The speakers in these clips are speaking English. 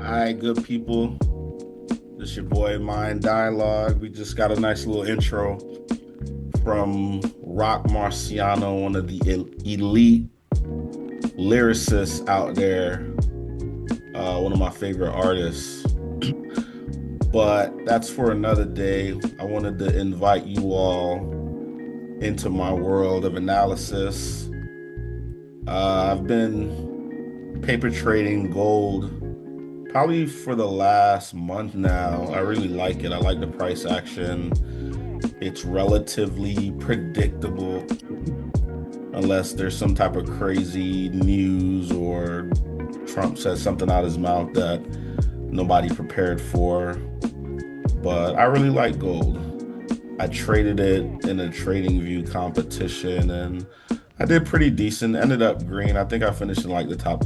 Hi, good people. This your boy Mind Dialogue. We just got a nice little intro from Rock Marciano, one of the elite lyricists out there, one of my favorite artists. But that's for another day. I wanted to invite you all into my world of analysis. I've been paper trading gold probably for the last month now. I really like it. I like the price action. It's relatively predictable unless there's some type of crazy news or Trump says something out of his mouth that nobody prepared for. But I really like gold. I traded it in a trading view competition and I did pretty decent. Ended up green. I think I finished in like the top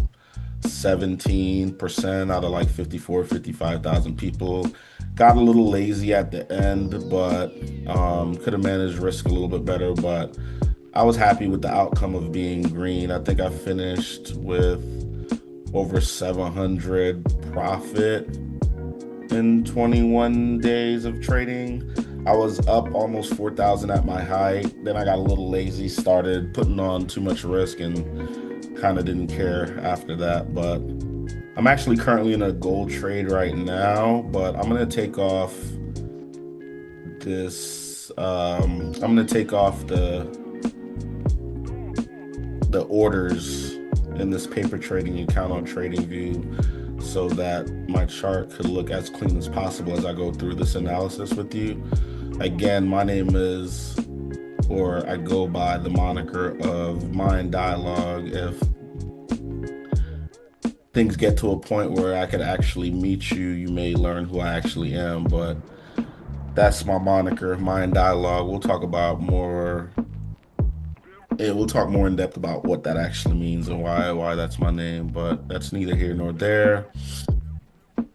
17% out of like 54, 55,000 people. Got a little lazy at the end, but could have managed risk a little bit better. But I was happy with the outcome of being green. I think I finished with over 700 profit in 21 days of trading. I was up almost 4,000 at my height. Then I got a little lazy, started putting on too much risk and kind of didn't care after that. But I'm actually currently in a gold trade right now, but I'm gonna take off this. I'm gonna take off the orders in this paper trading account on TradingView so that my chart could look as clean as possible as I go through this analysis with you. Again, my name is, or I go by the moniker of Mind Dialogue. If things get to a point where I could actually meet you, you may learn who I actually am, but that's my moniker, Mind Dialogue. We'll talk more in depth about what that actually means and why that's my name, but that's neither here nor there.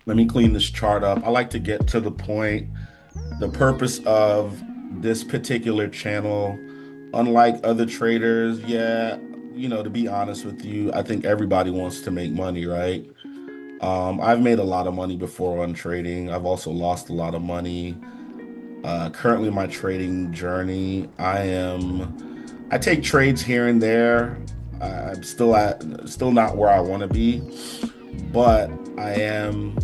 Let me clean this chart up. I like to get to the point. The purpose of this particular channel, unlike other traders, to be honest with you, I think everybody wants to make money, right? I've made a lot of money before on trading. I've also lost a lot of money. Currently, my trading journey, I take trades here and there. I'm still not where I want to be, but I am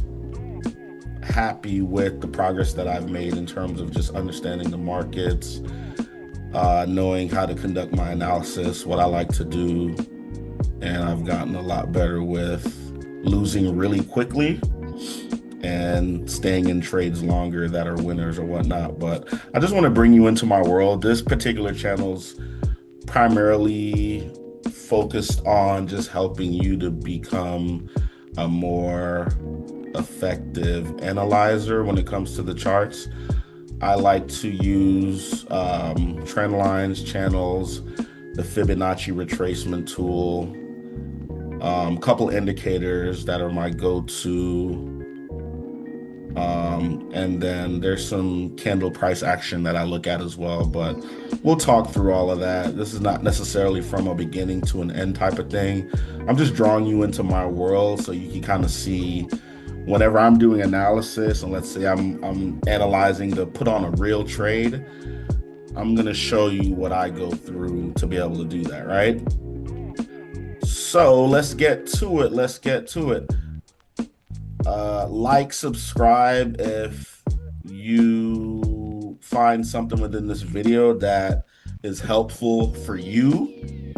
happy with the progress that I've made in terms of just understanding the markets, knowing how to conduct my analysis, what I like to do, and I've gotten a lot better with losing really quickly and staying in trades longer that are winners or whatnot. But I just want to bring you into my world. This particular channel's primarily focused on just helping you to become a more effective analyzer when it comes to the charts. I like to use trend lines, channels, the Fibonacci Retracement Tool, a couple indicators that are my go-to. And then there's some candle price action that I look at as well, but we'll talk through all of that. This is not necessarily from a beginning to an end type of thing. I'm just drawing you into my world so you can kind of see whenever I'm doing analysis, and let's say I'm analyzing to put on a real trade, I'm gonna show you what I go through to be able to do that, right? So let's get to it. Like, subscribe if you find something within this video that is helpful for you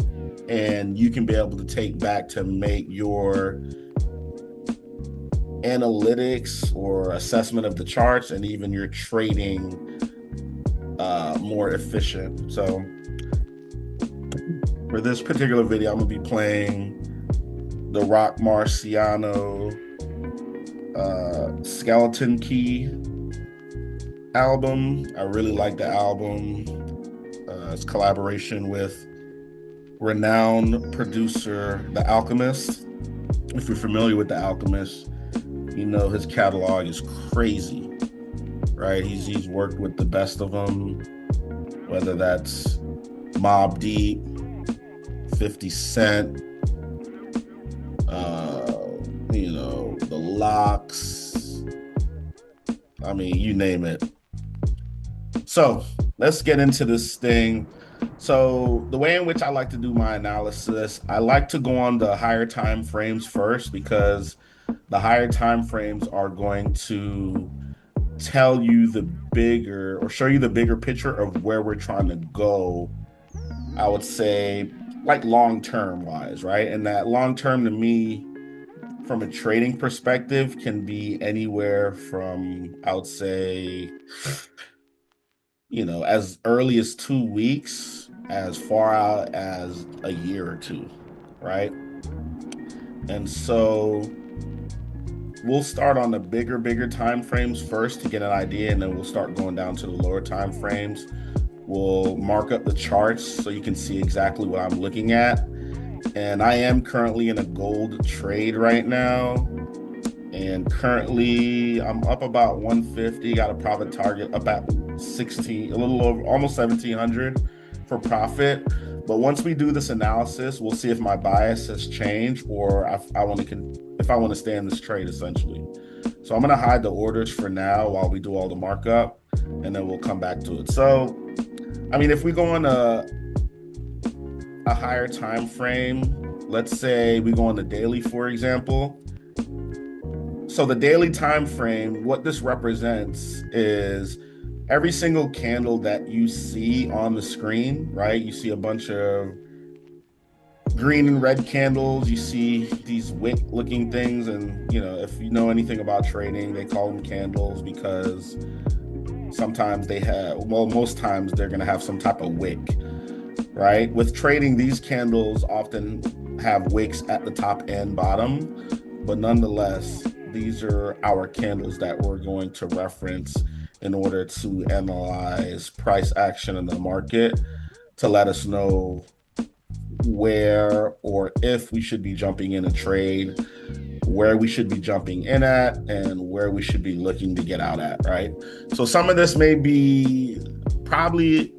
and you can be able to take back to make your analytics or assessment of the charts and even your trading more efficient. So for this particular video, I'm gonna be playing the Rock Marciano Skeleton Key album. I really like the album. It's collaboration with renowned producer The Alchemist. If you're familiar with The Alchemist, you know his catalog is crazy, right? He's worked with the best of them, whether that's Mobb Deep, 50 Cent, The Lock, I mean, you name it. So let's get into this thing. So the way in which I like to do my analysis, I like to go on the higher time frames first because the higher time frames are going to tell you the bigger or show you the bigger picture of where we're trying to go. I would say like long term wise, right? And that long term to me from a trading perspective can be anywhere from, I would say, as early as 2 weeks, as far out as a year or two, right? And so we'll start on the bigger time frames first to get an idea, and then we'll start going down to the lower time frames. We'll mark up the charts so you can see exactly what I'm looking at. And I am currently in a gold trade right now. And currently I'm up about 150, got a profit target up at 16, a little over almost 1700 for profit. But once we do this analysis, we'll see if my bias has changed or if I want to stay in this trade essentially. So I'm going to hide the orders for now while we do all the markup, and then we'll come back to it. So, I mean, if we go on a higher time frame, let's say we go on the daily, for example. So the daily time frame, what this represents is every single candle that you see on the screen, right? You see a bunch of green and red candles, you see these wick looking things, and if you know anything about trading, they call them candles because sometimes most times they're going to have some type of wick, right? With trading, these candles often have wicks at the top and bottom, but nonetheless, these are our candles that we're going to reference in order to analyze price action in the market to let us know where or if we should be jumping in a trade, where we should be jumping in at, and where we should be looking to get out at, right? So some of this may be probably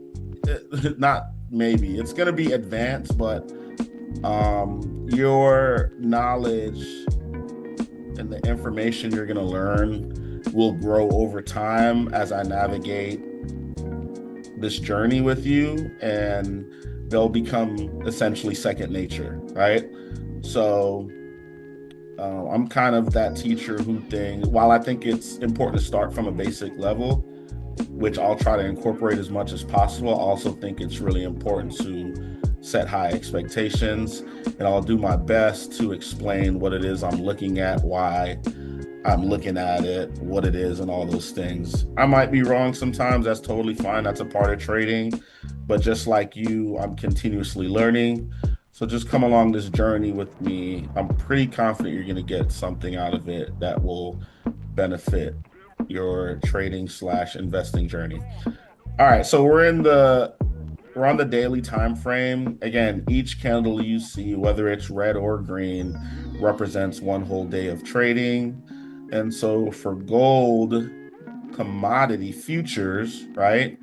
not maybe, it's going to be advanced, but your knowledge and the information you're going to learn will grow over time as I navigate this journey with you, and they'll become essentially second nature, right? So I'm kind of that teacher who while I think it's important to start from a basic level, which I'll try to incorporate as much as possible, I also think it's really important to set high expectations, and I'll do my best to explain what it is I'm looking at, why I'm looking at it, what it is, and all those things. I might be wrong sometimes. That's totally fine. That's a part of trading. But just like you, I'm continuously learning. So just come along this journey with me. I'm pretty confident you're going to get something out of it that will benefit your trading / investing journey. All right, so we're on the daily time frame. Again, each candle you see, whether it's red or green, represents one whole day of trading. And so for gold commodity futures, right?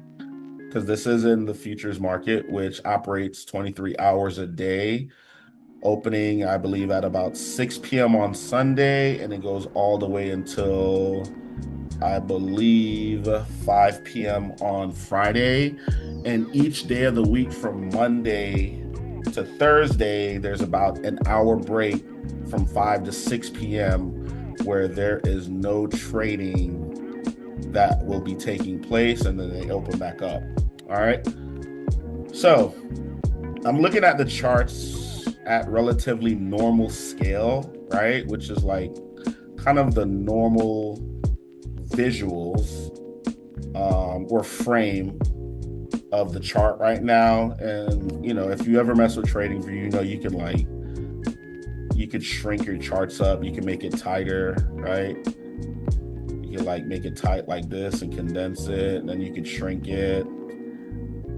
Because this is in the futures market, which operates 23 hours a day, opening, I believe, at about 6 p.m. on Sunday, and it goes all the way until, I believe, 5 p.m. on Friday. And each day of the week from Monday to Thursday, there's about an hour break from 5 to 6 p.m. where there is no trading that will be taking place, and then they open back up. All right. So I'm looking at the charts at relatively normal scale, right? Which is like kind of the normal visuals or frame of the chart right now. And if you ever mess with TradingView, you could shrink your charts up, you can make it tighter, right? You can like make it tight like this and condense it, and then you can shrink it,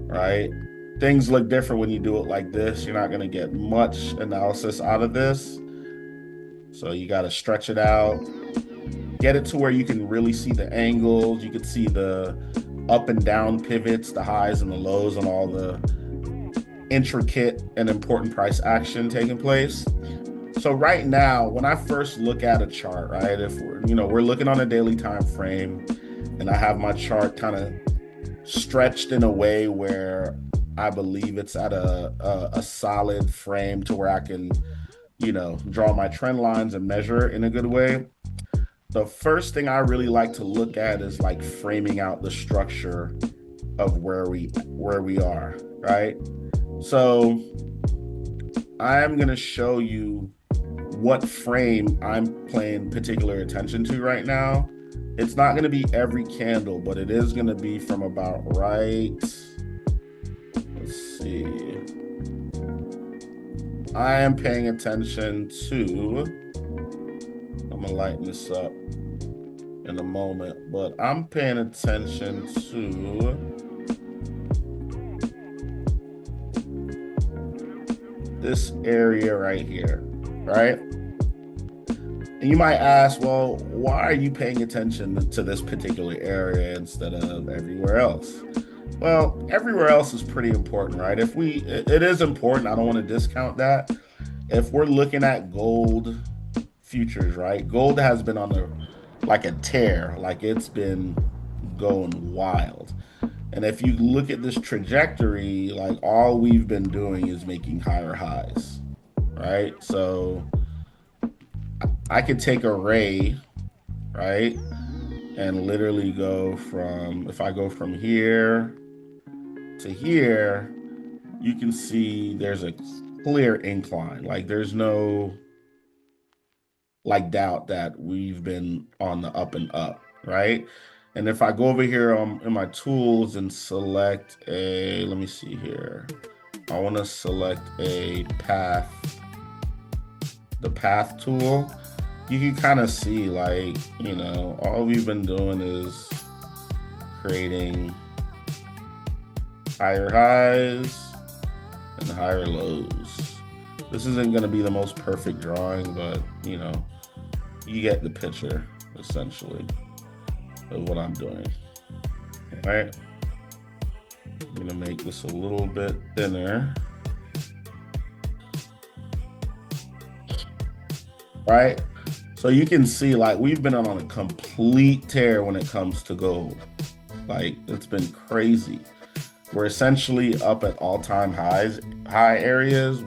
right? Things look different when you do it like this. You're not going to get much analysis out of this, so you got to stretch it out, get it to where you can really see the angles, you can see the up and down pivots, the highs and the lows, and all the intricate and important price action taking place. So right now, when I first look at a chart, right, if we're looking on a daily time frame, and I have my chart kind of stretched in a way where I believe it's at a solid frame to where I can, draw my trend lines and measure it in a good way. The first thing I really like to look at is like framing out the structure of where we are, right? So I am going to show you what frame I'm paying particular attention to right now. It's not going to be every candle, but it is going to be from about right. Let's see. I am paying attention to, I'm going to lighten this up in a moment, but I'm paying attention to this area right here, right? And you might ask, well, why are you paying attention to this particular area instead of everywhere else? Well, everywhere else is pretty important, right? It is important. I don't want to discount that. If we're looking at gold futures, right? Gold has been on like a tear, like it's been going wild. And if you look at this trajectory, like all we've been doing is making higher highs, right? So I could take a ray, right? And literally go from, if I go from here to here, you can see there's a clear incline. Like there's no like doubt that we've been on the up and up, right? And if I go over here in my tools and select let me see here. I want to select the path tool. You can kind of see like, all we've been doing is creating higher highs and higher lows. This isn't going to be the most perfect drawing, but you get the picture essentially of what I'm doing. All right. I'm going to make this a little bit thinner. Right. So you can see like we've been on a complete tear when it comes to gold. Like it's been crazy. We're essentially up at all-time high areas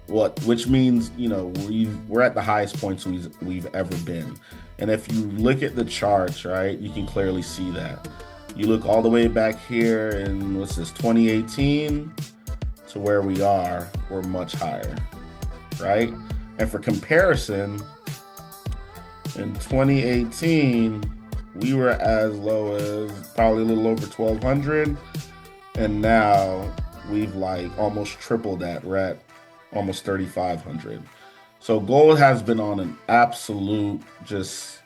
which means, we're at the highest points we've ever been. And if you look at the charts, right, you can clearly see that. You look all the way back here in, what's this, 2018 to where we are, we're much higher, right? And for comparison, in 2018, we were as low as probably a little over 1,200. And now we've like almost tripled that. We're at almost 3,500. So gold has been on an absolute just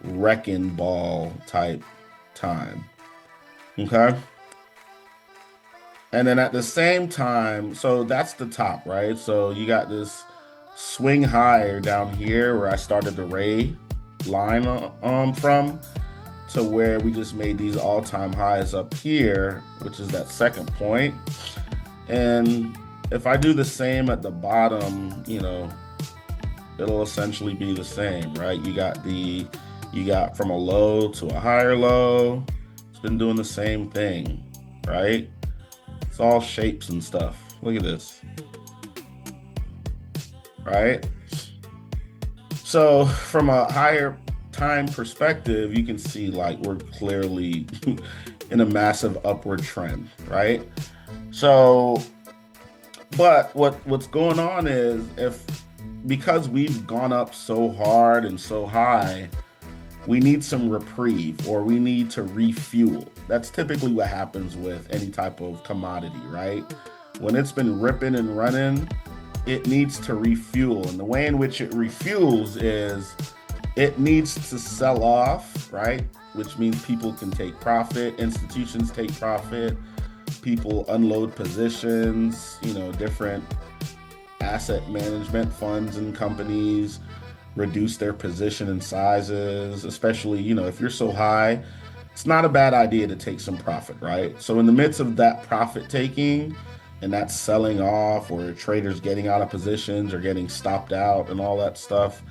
wrecking ball type time. Okay. And then at the same time, so that's the top, right? So you got this swing higher down here where I started the ray line from to where we just made these all-time highs up here, which is that second point. And if I do the same at the bottom, it'll essentially be the same, right? You got from a low to a higher low. It's been doing the same thing, right? It's all shapes and stuff. Look at this. Right? So from a higher time perspective, you can see like we're clearly in a massive upward trend, right? So, but what's going on is because we've gone up so hard and so high, we need some reprieve or we need to refuel. That's typically what happens with any type of commodity, right? When it's been ripping and running, it needs to refuel. And the way in which it refuels is it needs to sell off, right? Which means people can take profit, institutions take profit, people unload positions, different asset management funds and companies reduce their position and sizes, especially, if you're so high, it's not a bad idea to take some profit, right? So in the midst of that profit taking and that selling off or traders getting out of positions or getting stopped out and all that stuff,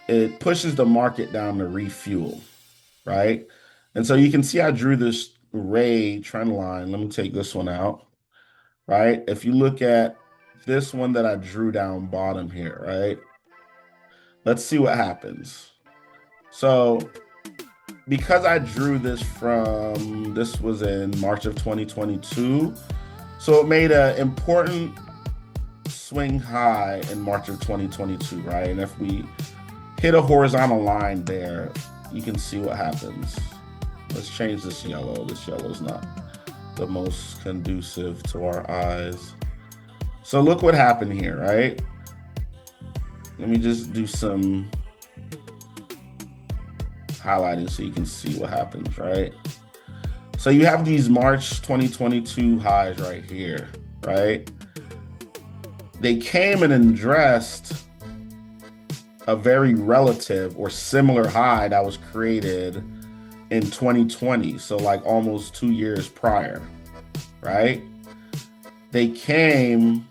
it pushes the market down to refuel, right? And so you can see I drew this ray trend line. Let me take this one out, right? If you look at this one that I drew down bottom here, right? Let's see what happens. So because I drew this was in March of 2022. So it made an important swing high in March of 2022, right? And if we hit a horizontal line there, you can see what happens. Let's change this yellow. This yellow is not the most conducive to our eyes. So look what happened here, right? Let me just do some highlighting so you can see what happens, right? So you have these March 2022 highs right here, right? They came and addressed a very relative or similar high that was created in 2020. So like almost 2 years prior, right? They came,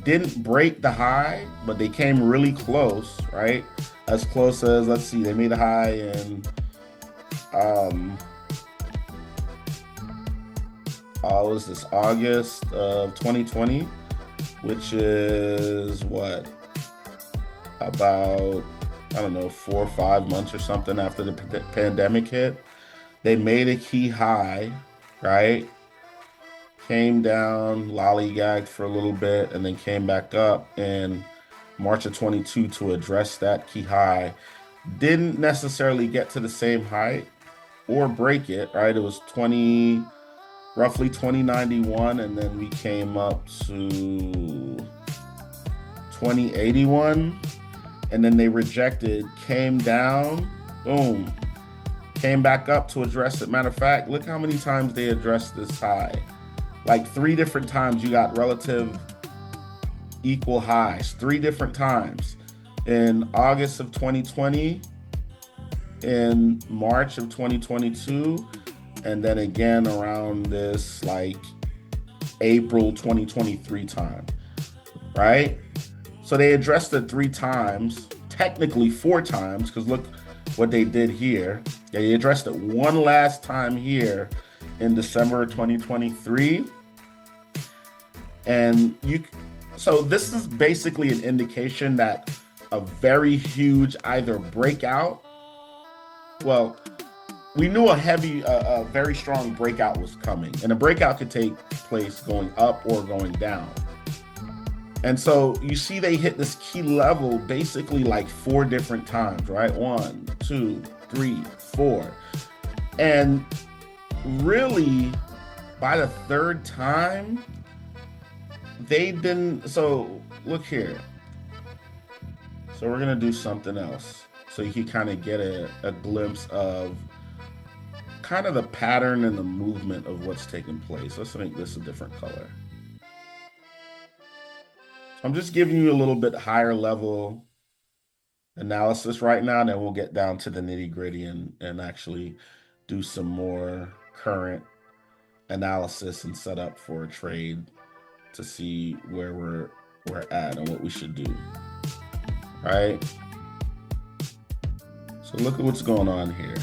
didn't break the high, but they came really close, right? As close as, let's see, they made a high in, was this August of 2020, which is what, about, I don't know, 4 or 5 months or something after the pandemic hit. They made a key high, right? Came down, lollygagged for a little bit, and then came back up in March of 22 to address that key high. Didn't necessarily get to the same height or break it, right? It was roughly 2091, and then we came up to 2081, and then they rejected, came down, boom, came back up to address it. Matter of fact, look how many times they addressed this high. Like 3 different times you got relative equal highs, 3 different times. In August of 2020, in March of 2022, and then again around this like April 2023 time, right? So they addressed it 3 times, technically 4 times, because look what they did here. They addressed it one last time here in December 2023. And so this is basically an indication that a very huge either breakout, well, we knew a very strong breakout was coming, and a breakout could take place going up or going down. And so you see they hit this key level basically like 4 different times, right? 1, 2, 3, 4. And really by the 3rd time, so look here. So we're gonna do something else so you can kind of get a glimpse of kind of the pattern and the movement of what's taking place. Let's make this a different color. I'm just giving you a little bit higher level analysis right now, and then we'll get down to the nitty gritty and actually do some more current analysis and set up for a trade to see where we're at and what we should do, right? So look at what's going on here.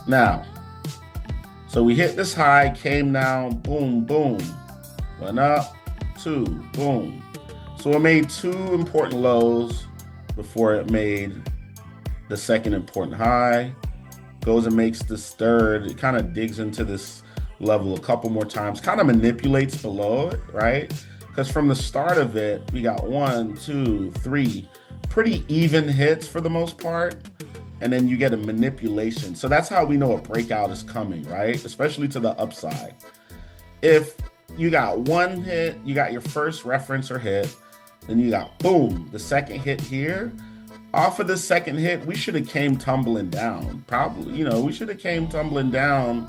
Now, so we hit this high, came down, boom, boom, went up, 2, boom. So it made 2 important lows before it made the 2nd important high. Goes and makes this 3rd. It kind of digs into this level a couple more times, kind of manipulates below it, right? Because from the start of it, we got 1, 2, 3 pretty even hits for the most part. And then you get a manipulation. So that's how we know a breakout is coming, right? Especially to the upside. If you got 1 hit, you got your first reference or hit, then you got boom, the 2nd hit here. Off of the 2nd hit, we should have came tumbling down. Probably, we should have came tumbling down.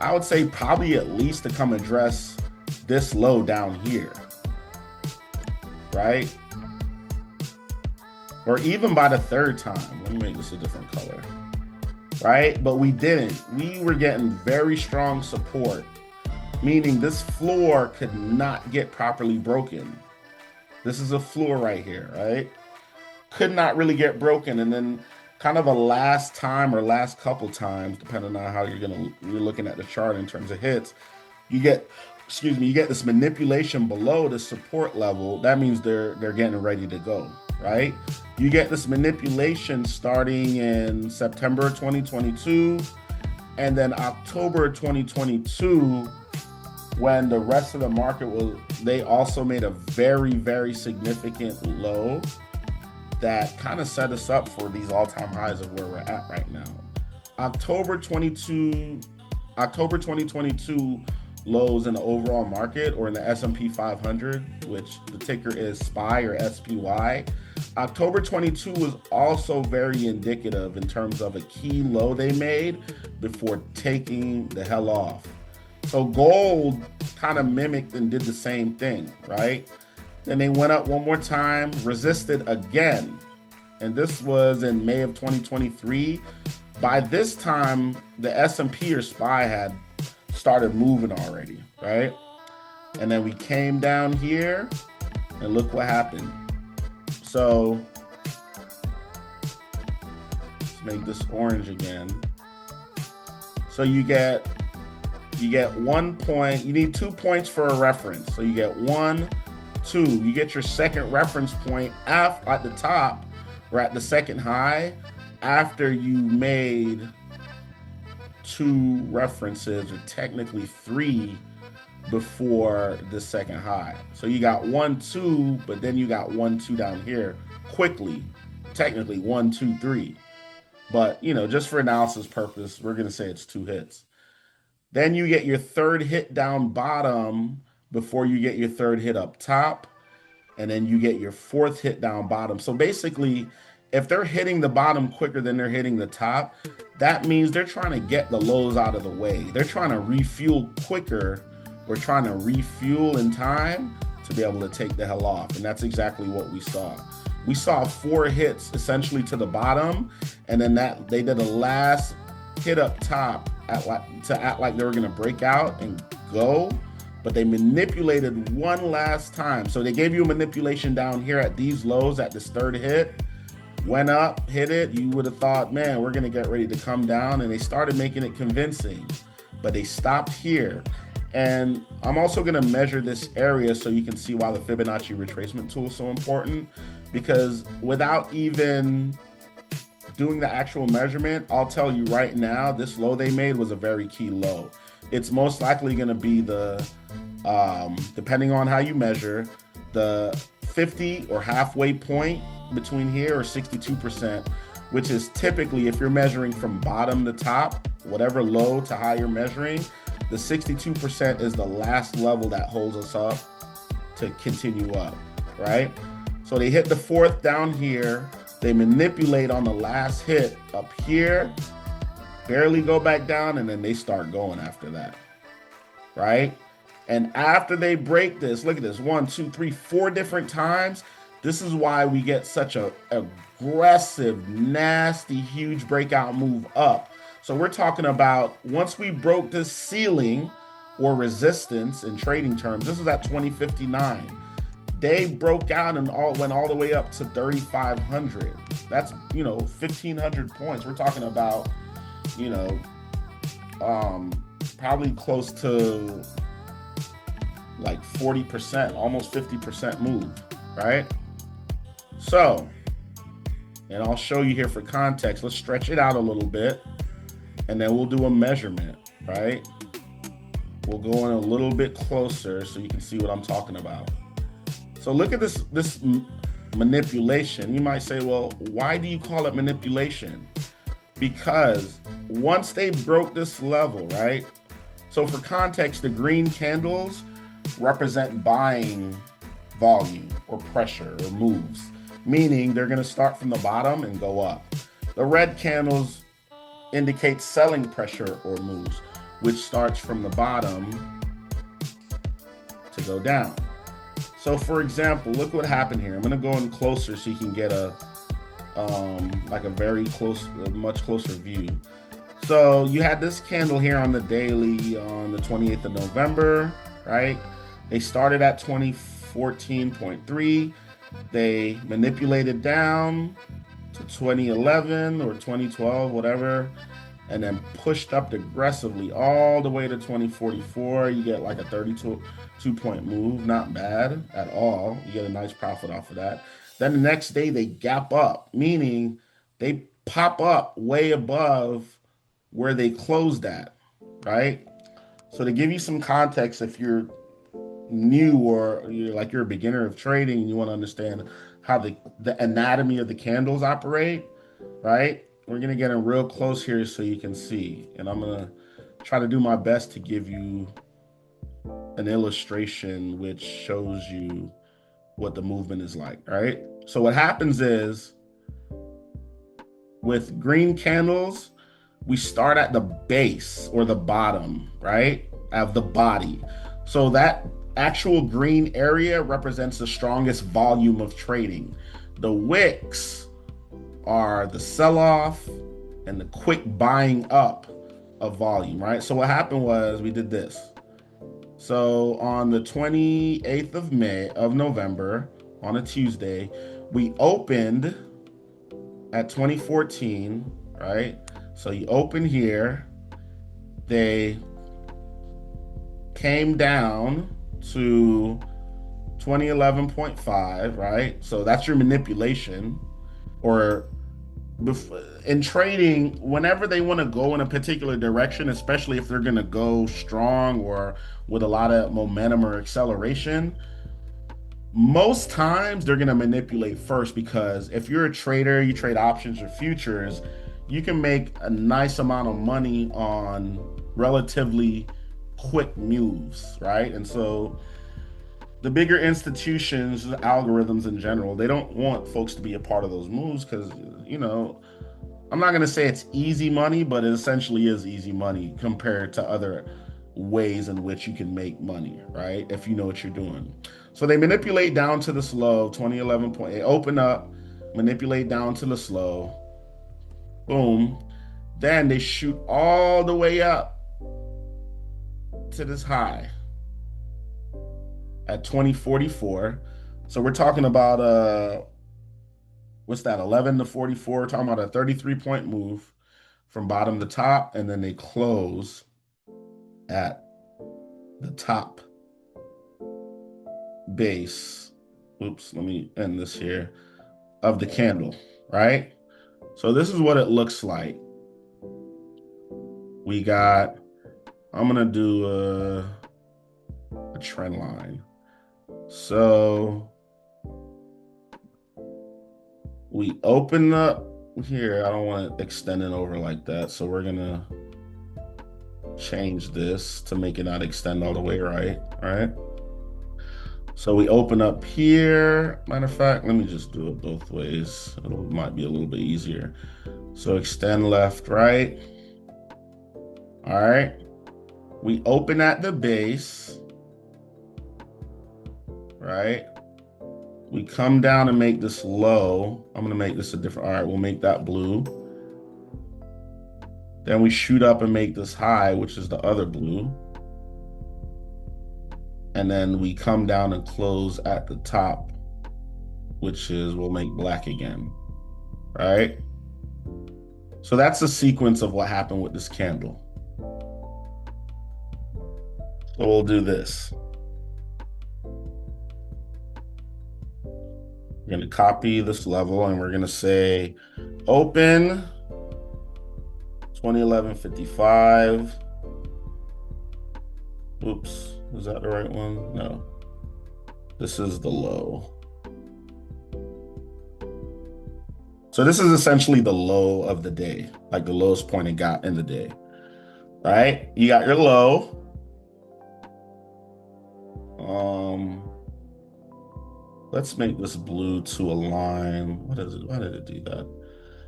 I would say probably at least to come address this low down here, right? Or even by the 3rd time. Let me make this a different color, right? But we didn't. We were getting very strong support, meaning this floor could not get properly broken, This is a floor right here, right? Could not really get broken. And then kind of a last time or last couple times, depending on how you're looking at the chart in terms of hits, you get, excuse me, you get this manipulation below the support level. That means they're getting ready to go, right? You get this manipulation starting in September 2022, and then October 2022, when the rest of the market they also made a very, very significant low that kind of set us up for these all-time highs of where we're at right now. October 2022 lows in the overall market, or in the S&P 500, which the ticker is SPY or SPY. October 22 was also very indicative in terms of a key low they made before taking the hell off. So gold kind of mimicked and did the same thing, right? Then they went up one more time, resisted again. And this was in May of 2023. By this time, the S&P or SPY had started moving already, right? And then we came down here and look what happened. So let's make this orange again. So you get 1 point. You need 2 points for a reference. So you get 1, 2. You get your second reference point at the top, or at the second high, after you made 2 references, or technically 3, before the second high. So you got 1, 2, but then you got 1, 2 down here quickly. Technically 1, 2, 3. But just for analysis purpose, we're gonna say it's 2 hits. Then you get your third hit down bottom before you get your third hit up top. And then you get your fourth hit down bottom. So basically, if they're hitting the bottom quicker than they're hitting the top, that means they're trying to get the lows out of the way. They're trying to refuel quicker. We're trying to refuel in time to be able to take the hell off. And that's exactly what we saw. We saw 4 hits essentially to the bottom, and then they did a last hit up top to act like they were gonna break out and go, but they manipulated one last time. So they gave you a manipulation down here at these lows at this third hit, went up, hit it. You would have thought, man, we're gonna get ready to come down, and they started making it convincing, but they stopped here. And I'm also gonna measure this area so you can see why the Fibonacci Retracement Tool is so important, because without even doing the actual measurement, I'll tell you right now, this low they made was a very key low. It's most likely gonna be the, depending on how you measure, the 50 or halfway point between here, or 62%, which is typically, if you're measuring from bottom to top, whatever low to high you're measuring, the 62% is the last level that holds us up to continue up, right? So they hit the fourth down here, they manipulate on the last hit up here, barely go back down, and then they start going after that, right? And after they break this, look at this, 1, 2, 3, 4 different times. This is why we get such a aggressive, nasty, huge breakout move up. So we're talking about, once we broke this ceiling or resistance in trading terms, this is at 2059. They broke out and went all the way up to 3,500. That's 1,500 points. We're talking about probably close to like 40%, almost 50% move, right? So, and I'll show you here for context. Let's stretch it out a little bit, and then we'll do a measurement, right? We'll go in a little bit closer so you can see what I'm talking about. So look at this manipulation. You might say, well, why do you call it manipulation? Because once they broke this level, right? So for context, the green candles represent buying volume or pressure or moves, meaning they're going to start from the bottom and go up. The red candles indicate selling pressure or moves, which starts from the bottom to go down. So for example, look what happened here. I'm going to go in closer so you can get a very close, much closer view. So you had this candle here on the daily on the 28th of November, right? They started at 24 2014.3. They manipulated down to 2011 or 2012, whatever, and then pushed up aggressively all the way to 2044. You get like a 32 point move, not bad at all. You get a nice profit off of that. Then the next day they gap up, meaning they pop up way above where they closed at, right? So to give you some context, if you're new or you're a beginner of trading and you want to understand how the anatomy of the candles operate, right? We're gonna get in real close here so you can see, and I'm gonna try to do my best to give you an illustration which shows you what the movement is like, right? So what happens is with green candles, we start at the base or the bottom, right, of the body. So that actual green area represents the strongest volume of trading. The wicks are the sell-off and the quick buying up of volume, right? So what happened was we did this. So on the 28th of November, on a Tuesday, we opened at 2014, right? So you open here, they came down to 2011.5, right? So that's your manipulation. Or in trading, whenever they want to go in a particular direction, especially if they're going to go strong or with a lot of momentum or acceleration, most times they're going to manipulate first, because if you're a trader, you trade options or futures, you can make a nice amount of money on relatively quick moves, right? And so the bigger institutions, algorithms in general, they don't want folks to be a part of those moves because, I'm not going to say it's easy money, but it essentially is easy money compared to other ways in which you can make money, right? If you know what you're doing. So they manipulate down to the slow, 2011 open up, manipulate down to the slow, boom. Then they shoot all the way up to this high at 2044. So we're talking about what's that, 11 to 44? We're talking about a 33-point move from bottom to top, and then they close at the top base. Oops, let me end this here, of the candle, right? So this is what it looks like. We got, I'm gonna do a trend line. So we open up here. I don't want to extend it over like that. So we're gonna change this to make it not extend all the way, right? All right. So we open up here. Matter of fact, let me just do it both ways. It might be a little bit easier. So extend left, right. All right. We open at the base, right? We come down and make this low. I'm gonna make this a different, all right, we'll make that blue. Then we shoot up and make this high, which is the other blue. And then we come down and close at the top, which is, we'll make black again, right? So that's the sequence of what happened with this candle. So we'll do this. We're going to copy this level and we're going to say open 2011.55. Oops, is that the right one? No. This is the low. So this is essentially the low of the day, like the lowest point it got in the day, right? You got your low. Let's make this blue to align. What is it? Why did it do that?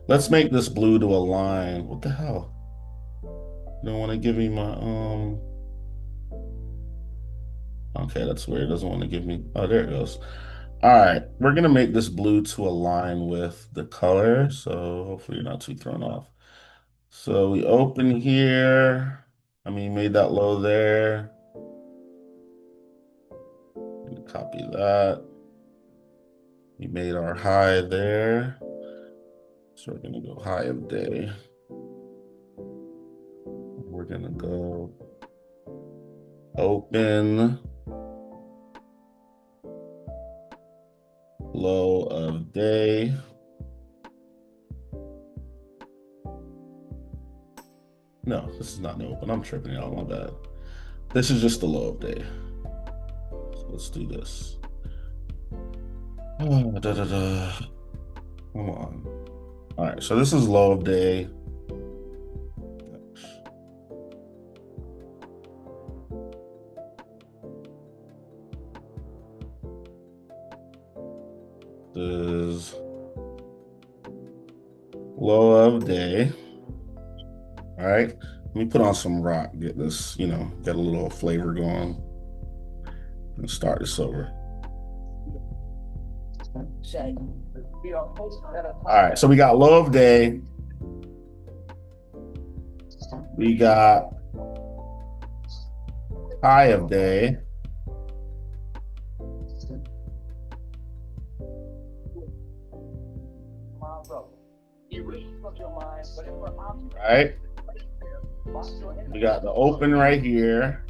Let's make this blue to align. What the hell? You don't want to give me my okay, that's weird. It doesn't want to give me, oh, there it goes. All right, we're gonna make this blue to align with the color, so hopefully you're not too thrown off. So we open here. I mean, made that low there. Copy that. We made our high there. So we're gonna go high of day. We're gonna go open, low of day. No, this is not an open. I'm tripping, y'all. My bad. This is just the low of day. So let's do this. Oh, Come on. All right, so this is low of day. This is low of day. All right, let me put on some rock, get this, get a little flavor going, and start this over. All right, so we got low of day. We got high of day. All right. We got the open right here.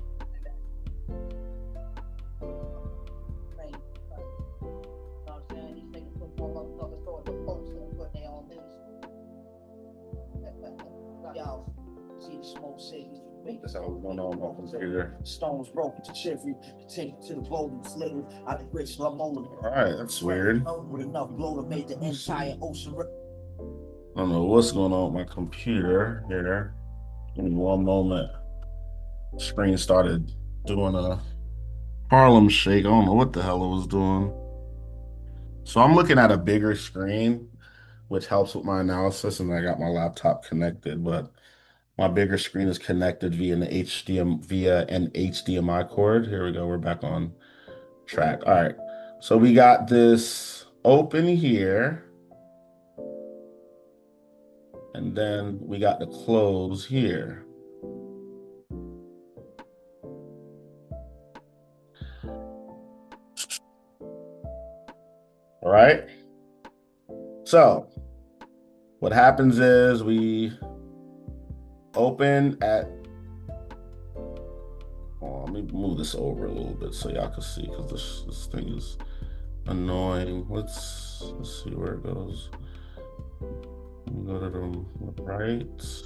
That's how we're going on my computer. Stones broken to Chevy, take to the bowling later. I think Rich Lamona. All right, that's weird. With enough blow to make the entire ocean. I don't know what's going on with my computer here. In one moment, the screen started doing a Harlem shake. I don't know what the hell it was doing. So I'm looking at a bigger screen, which helps with my analysis, and I got my laptop connected, but my bigger screen is connected via an HDMI cord. Here we go. We're back on track. All right. So we got this open here. And then we got the close here. All right. So what happens is we open at, let me move this over a little bit so y'all can see, because this thing is annoying. Let's see where it goes. Go to the right. Let's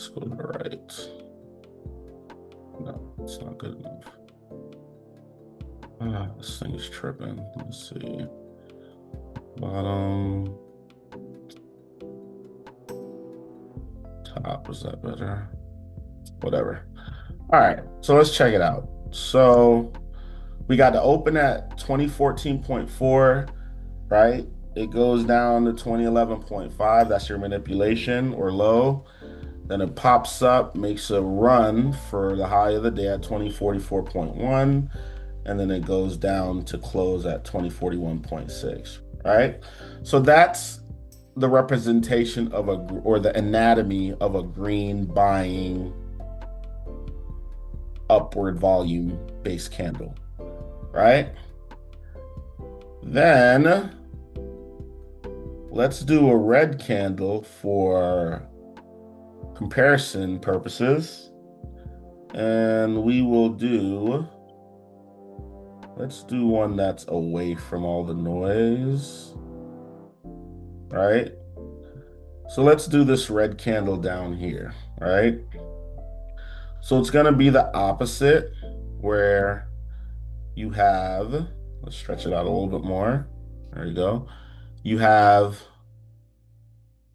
go to the right. No, it's not good enough. This thing is tripping. Let's see. Bottom. Top, is that better? Whatever. All right, so let's check it out. So we got to open at 2014.4, right? It goes down to 2011.5. That's your manipulation or low. Then it pops up, makes a run for the high of the day at 2044.1. And then it goes down to close at 2041.6, right? So that's the representation of or the anatomy of a green buying upward volume based candle, right? Then let's do a red candle for comparison purposes. And we will let's do one that's away from all the noise, right? So let's do this red candle down here, right? So it's gonna be the opposite, where you have, let's stretch it out a little bit more. There you go. You have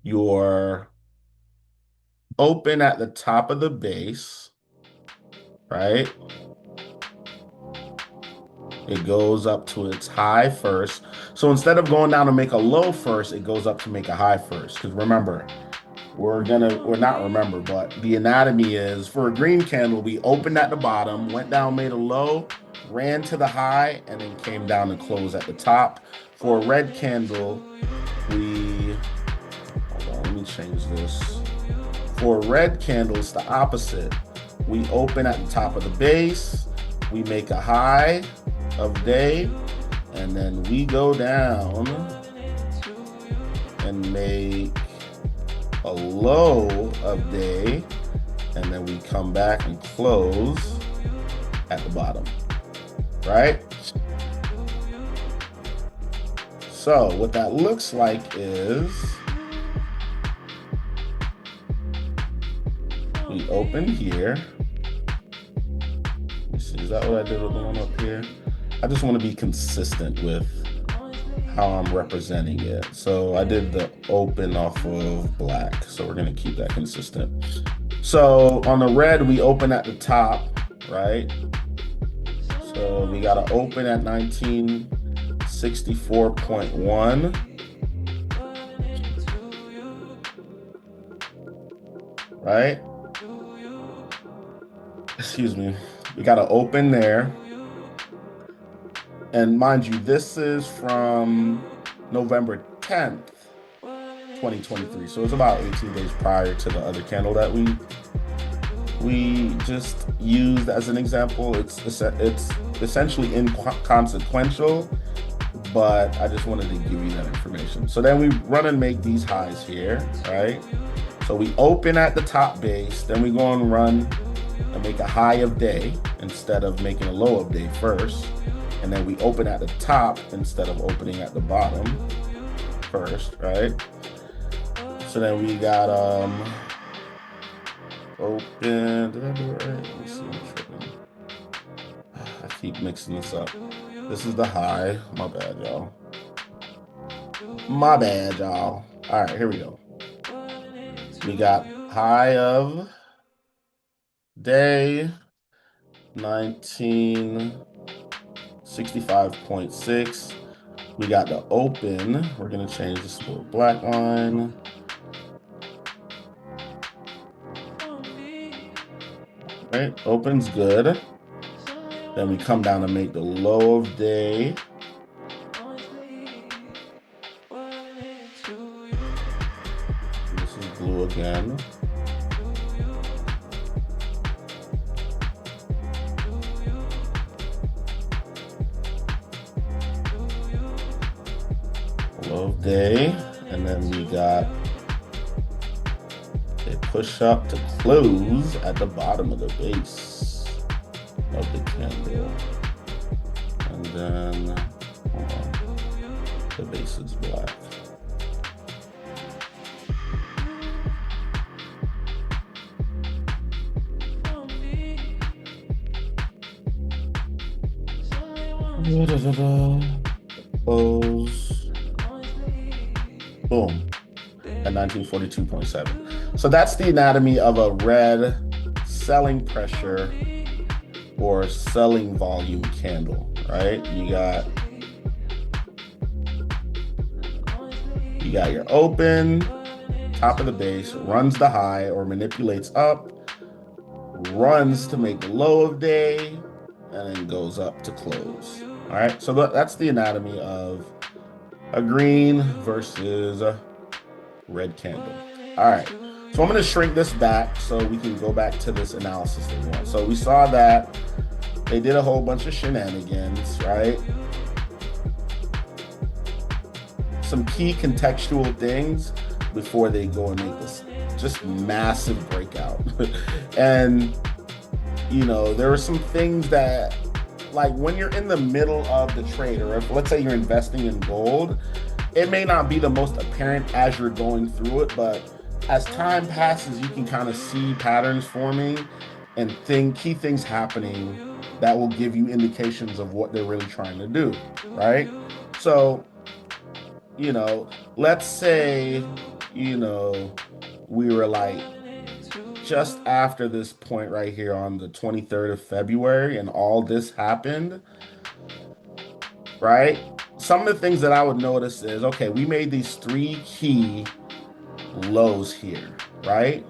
your open at the top of the base, right? It goes up to its high first. So instead of going down to make a low first, it goes up to make a high first. Because remember, but the anatomy is, for a green candle, we opened at the bottom, went down, made a low, ran to the high, and then came down and closed at the top. For a red candle, hold on, let me change this. For a red candle, it's the opposite. We open at the top of the base, we make a high, of day, and then we go down and make a low of day, and then we come back and close at the bottom, right? So what that looks like is we open here. Let me see, is that what I did with the one up here? I just want to be consistent with how I'm representing it. So I did the open off of black, so we're going to keep that consistent. So on the red, we open at the top, right? So we got to open at 1964.1. Right? Excuse me. We got to open there. And mind you, this is from November 10th, 2023. So it's about 18 days prior to the other candle that we just used as an example. It's essentially inconsequential, but I just wanted to give you that information. So then we run and make these highs here, right? So we open at the top base, then we go and run and make a high of day instead of making a low of day first. And then we open at the top instead of opening at the bottom first, right? So then we got open. Did I do it right? Let me see. I'm tripping. I keep mixing this up. This is the high. My bad, y'all. My bad, y'all. All right, here we go. We got high of day 1965.6. We got the open. We're going to change this to a black line. Right, open's good. Then we come down and make the low of day. This is blue again. Low of day, and then we got a push up to close at the bottom of the base of the candle. And then, hold on, the base is black. Close. Boom. At 1942.7. So that's the anatomy of a red selling pressure or selling volume candle, right? You got your open, top of the base, runs the high or manipulates up, runs to make the low of day, and then goes up to close. All right, so that's the anatomy of a green versus a red candle. All right, so I'm going to shrink this back so we can go back to this analysis that we want. So we saw that they did a whole bunch of shenanigans, right? Some key contextual things before they go and make this just massive breakout. And, you know, there were some things that, like when you're in the middle of the trade, or if let's say you're investing in gold, it may not be the most apparent as you're going through it, but as time passes, you can kind of see patterns forming and key things happening that will give you indications of what they're really trying to do, right? So, you know, let's say, you know, we were like just after this point right here on the 23rd of February and all this happened, right? Some of the things that I would notice is, okay, we made these three key lows here, right?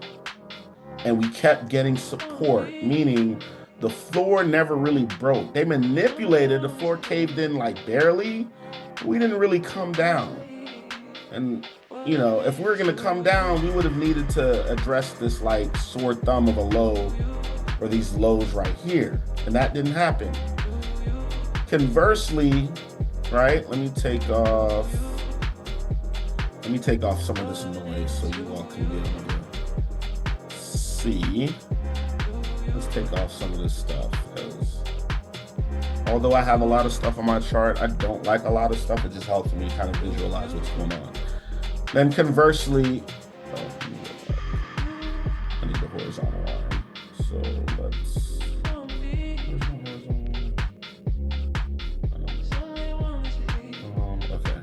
And we kept getting support, meaning the floor never really broke. They manipulated, the floor caved in like barely. We didn't really come down. And, you know, if we were going to come down, we would have needed to address this like sore thumb of a low or these lows right here. And that didn't happen. Conversely, right, let me take off some of this noise so you all can be able to see. Let's take off some of this stuff, because although I have a lot of stuff on my chart, I don't like a lot of stuff. It just helps me kind of visualize what's going on. Then conversely, I need the horizontal line. So let's, okay.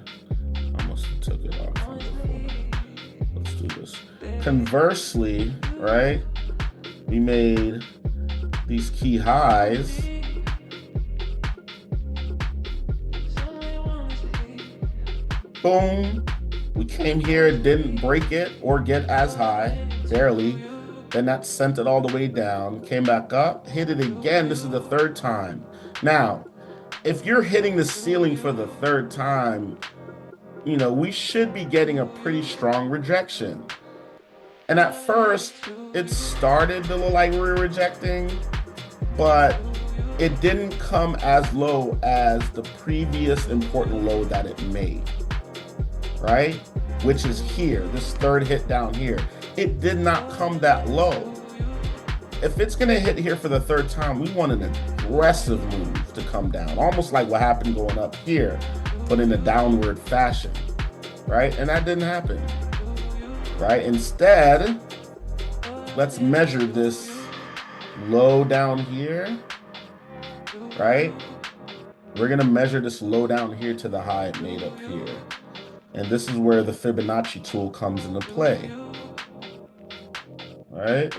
I must have took it off from before. Let's do this. Conversely, right? We made these key highs. Boom. We came here, didn't break it or get as high, barely. Then that sent it all the way down, came back up, hit it again. This is the third time. Now, if you're hitting the ceiling for the third time, you know, we should be getting a pretty strong rejection. And at first, it started to look like we were rejecting, but it didn't come as low as the previous important low that it made, right? Which is here, this third hit down here. It did not come that low. If it's gonna hit here for the third time, we want an aggressive move to come down, almost like what happened going up here, but in a downward fashion, right? And that didn't happen, right? Instead, let's measure this low down here, right? We're gonna measure this low down here to the high it made up here. And this is where the Fibonacci tool comes into play, right?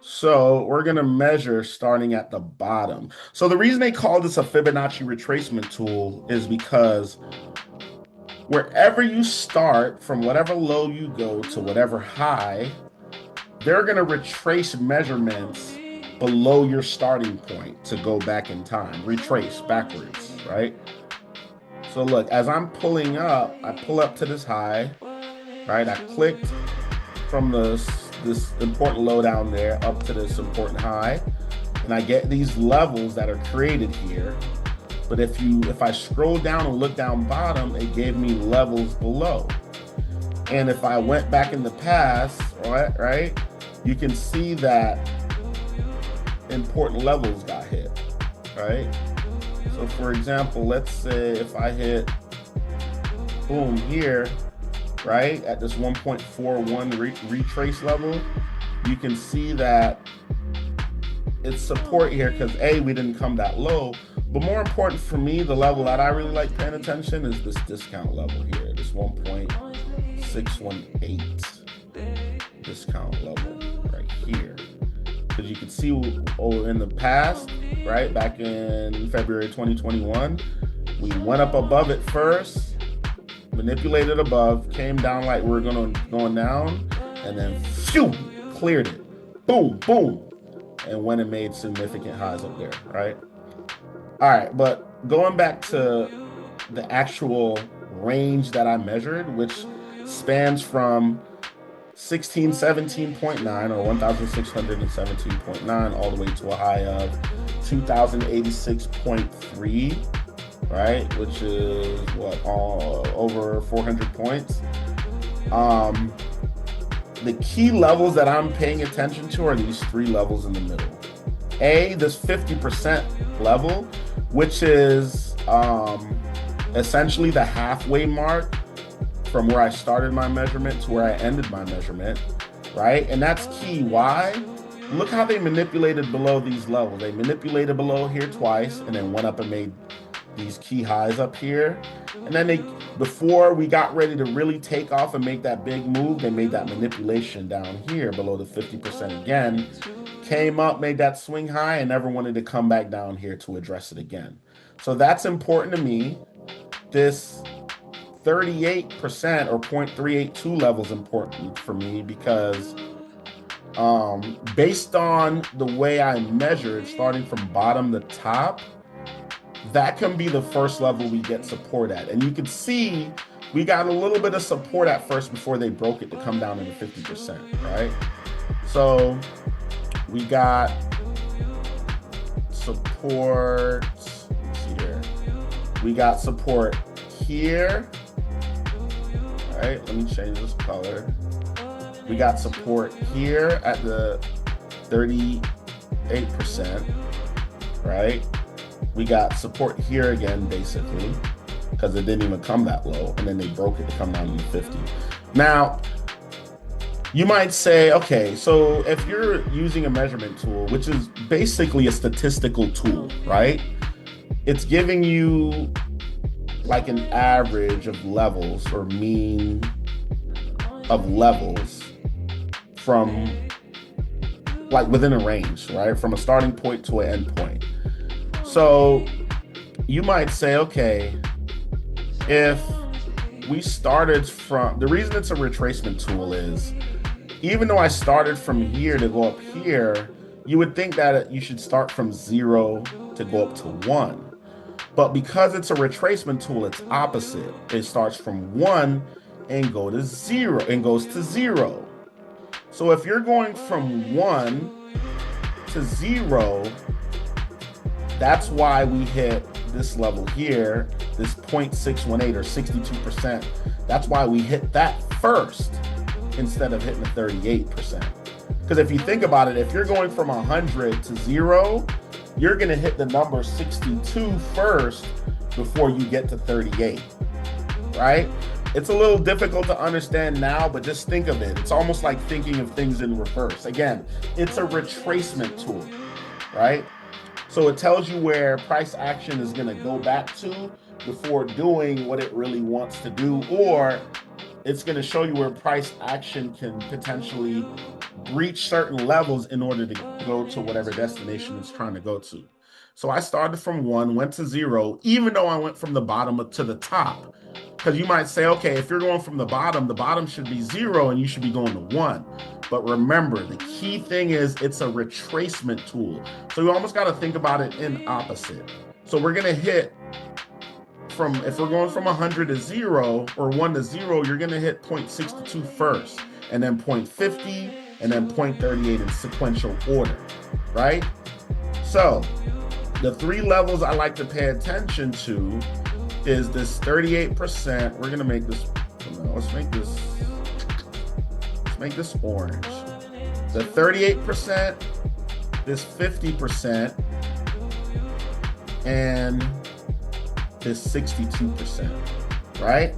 So we're gonna measure starting at the bottom. So the reason they call this a Fibonacci retracement tool is because wherever you start, from whatever low you go to whatever high, they're gonna retrace measurements below your starting point to go back in time, retrace backwards, right? So look, as I'm pulling up, I pull up to this high, right? I clicked from this important low down there up to this important high, and I get these levels that are created here. But if I scroll down and look down bottom, it gave me levels below. And if I went back in the past, right, you can see that important levels got hit, right? So for example, let's say if I hit, boom, here, right, at this 1.41 retrace level, you can see that it's support here because A, we didn't come that low, but more important for me, the level that I really like paying attention is this discount level here, this 1.618 discount level right here. Because you can see in the past, right, back in February 2021, we went up above it first, manipulated above, came down like we were going down, and then phew, cleared it. Boom, boom. And went and made significant highs up there, right? All right, but going back to the actual range that I measured, which spans from 1617.9 or 1617.9 all the way to a high of 2086.3, right, which is what, over 400 points. The key levels that I'm paying attention to are these three levels in the middle. A, this 50% level, which is essentially the halfway mark from where I started my measurement to where I ended my measurement, right? And that's key. Why? Look how they manipulated below these levels. They manipulated below here twice and then went up and made these key highs up here. And then before we got ready to really take off and make that big move, they made that manipulation down here below the 50% again, came up, made that swing high, and never wanted to come back down here to address it again. So that's important to me. This 38% or 0.382 level is important for me because based on the way I measured, starting from bottom to top, that can be the first level we get support at. And you can see we got a little bit of support at first before they broke it to come down into 50%, right? So we got support support, let's see here. We got support here. All right, let me change this color. We got support here at the 38%, right? We got support here again, basically, because it didn't even come that low, and then they broke it to come down to 50. Now, you might say, okay, so if you're using a measurement tool, which is basically a statistical tool, right? It's giving you like an average of levels or mean of levels from like within a range, right? From a starting point to an end point. So you might say, okay, if we started from, the reason it's a retracement tool is, even though I started from here to go up here, you would think that you should start from 0 to go up to 1. But because it's a retracement tool, it's opposite. It starts from 1 and goes to 0. So if you're going from 1 to 0, that's why we hit this level here, this 0.618 or 62%. That's why we hit that first instead of hitting the 38%. Because if you think about it, if you're going from 100 to 0, you're going to hit the number 62 first before you get to 38, right? It's a little difficult to understand now, but just think of it. It's almost like thinking of things in reverse. Again, it's a retracement tool, right? So it tells you where price action is going to go back to before doing what it really wants to do, or it's going to show you where price action can potentially breach certain levels in order to go to whatever destination it's trying to go to. So I started from 1, went to 0, even though I went from the bottom to the top. Because you might say, okay, if you're going from the bottom should be 0 and you should be going to 1. But remember, the key thing is it's a retracement tool. So you almost got to think about it in opposite. So we're going to hit from, if we're going from 100 to 0 or 1 to 0, you're going to hit 0.62 first, and then 0.50, and then 0.38 in sequential order, right? So the 3 levels I like to pay attention to is this 38%. We're going to make this, let's make this orange. The 38%, this 50%, and is 62%, right?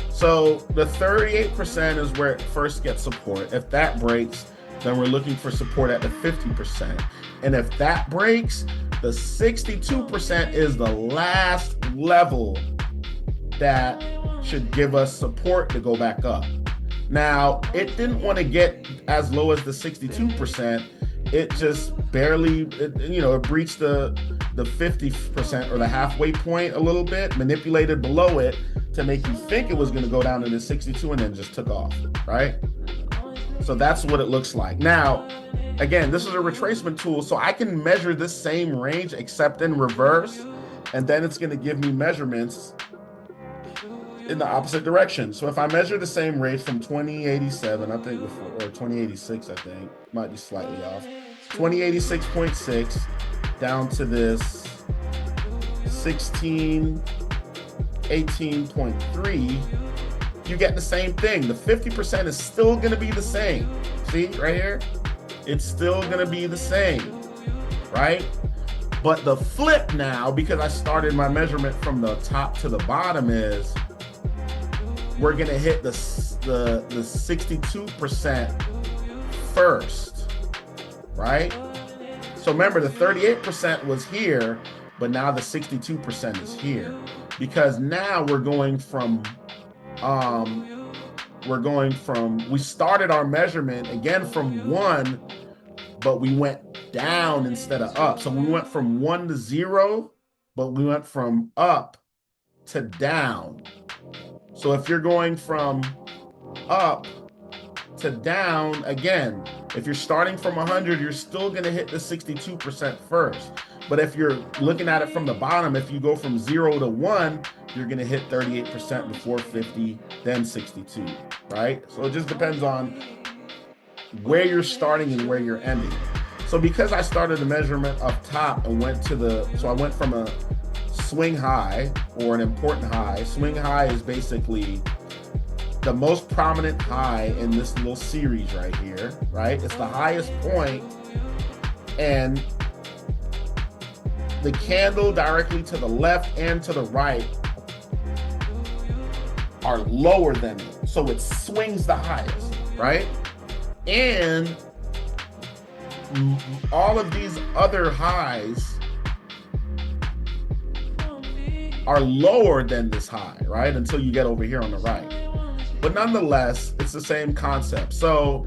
So the 38% is where it first gets support. If that breaks, then we're looking for support at the 50%. And if that breaks, the 62% is the last level that should give us support to go back up. Now, it didn't want to get as low as the 62%. It just barely, it breached the 50% or the halfway point a little bit, manipulated below it to make you think it was going to go down to the 62 and then just took off, right? So that's what it looks like. Now, again, this is a retracement tool, so I can measure this same range except in reverse, and then it's going to give me measurements in the opposite direction. So if I measure the same range from 2087, I think before, or 2086, I think, might be slightly off, 2086.6 down to this 18.3, you get the same thing. The 50% is still going to be the same. See right here? It's still going to be the same, right? But the flip now, because I started my measurement from the top to the bottom, is we're going to hit the 62% first, right? So remember, the 38% was here, but now the 62% is here, because now we're going from, we started our measurement again from 1, but we went down instead of up. So we went from 1 to 0, but we went from up to down. So if you're going from up to down, again, if you're starting from 100, you're still going to hit the 62% first. But if you're looking at it from the bottom, if you go from 0 to 1, you're going to hit 38% before 50, then 62, right? So it just depends on where you're starting and where you're ending. So because I started the measurement up top and went to so I went from a swing high or an important high. Swing high is basically the most prominent high in this little series right here, right? It's the highest point, and the candle directly to the left and to the right are lower than it. So it swings the highest, right? And all of these other highs are lower than this high, right? Until you get over here on the right. But nonetheless, it's the same concept. So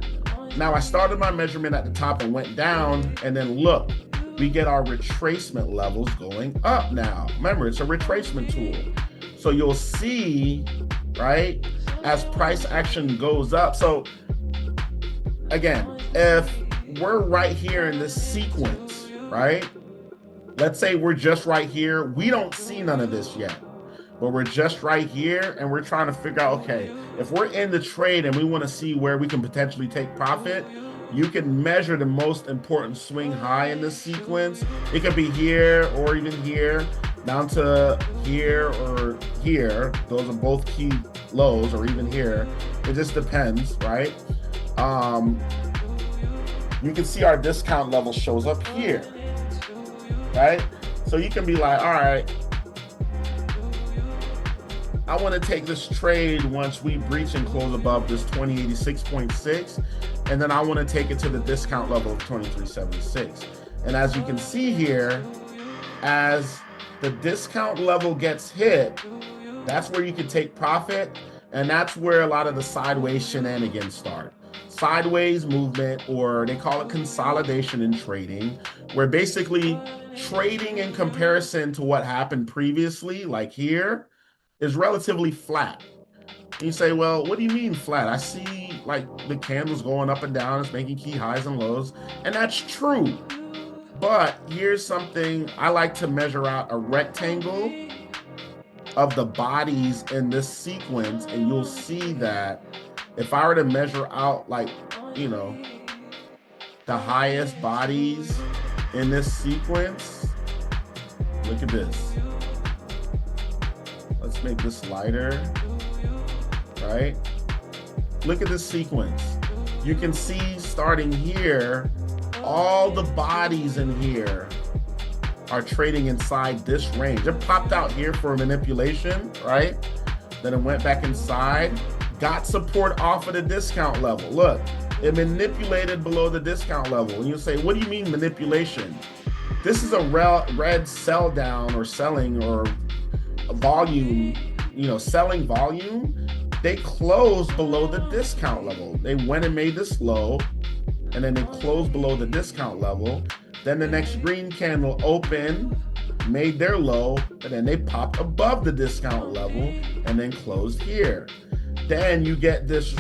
now I started my measurement at the top and went down, and then look, we get our retracement levels going up now. Remember, it's a retracement tool. So you'll see, right, as price action goes up. So again, if we're right here in this sequence, right? Let's say we're just right here. We don't see none of this yet, but we're just right here and we're trying to figure out, okay, if we're in the trade and we want to see where we can potentially take profit, you can measure the most important swing high in this sequence. It could be here or even here, down to here or here. Those are both key lows, or even here. It just depends, right? You can see our discount level shows up here, right? So you can be like, all right, I want to take this trade once we breach and close above this 2086.6, and then I want to take it to the discount level of 2376. And as you can see here, as the discount level gets hit, that's where you can take profit, and that's where a lot of the sideways shenanigans start. Sideways movement, or they call it consolidation in trading, where basically trading in comparison to what happened previously, like here, is relatively flat. And you say, well, what do you mean flat? I see like the candles going up and down, it's making key highs and lows, and that's true. But here's something I like to measure out: a rectangle of the bodies in this sequence, and you'll see that if I were to measure out, like, you know, the highest bodies in this sequence, look at this. Let's make this lighter, right? Look at this sequence. You can see starting here, all the bodies in here are trading inside this range. It popped out here for a manipulation, right? Then it went back inside, got support off of the discount level. Look, it manipulated below the discount level. And you say, what do you mean manipulation? This is a red sell down, or selling, or volume, selling volume. They closed below the discount level. They went and made this low, and then they closed below the discount level. Then the next green candle opened, made their low, and then they popped above the discount level and then closed here. Then you get this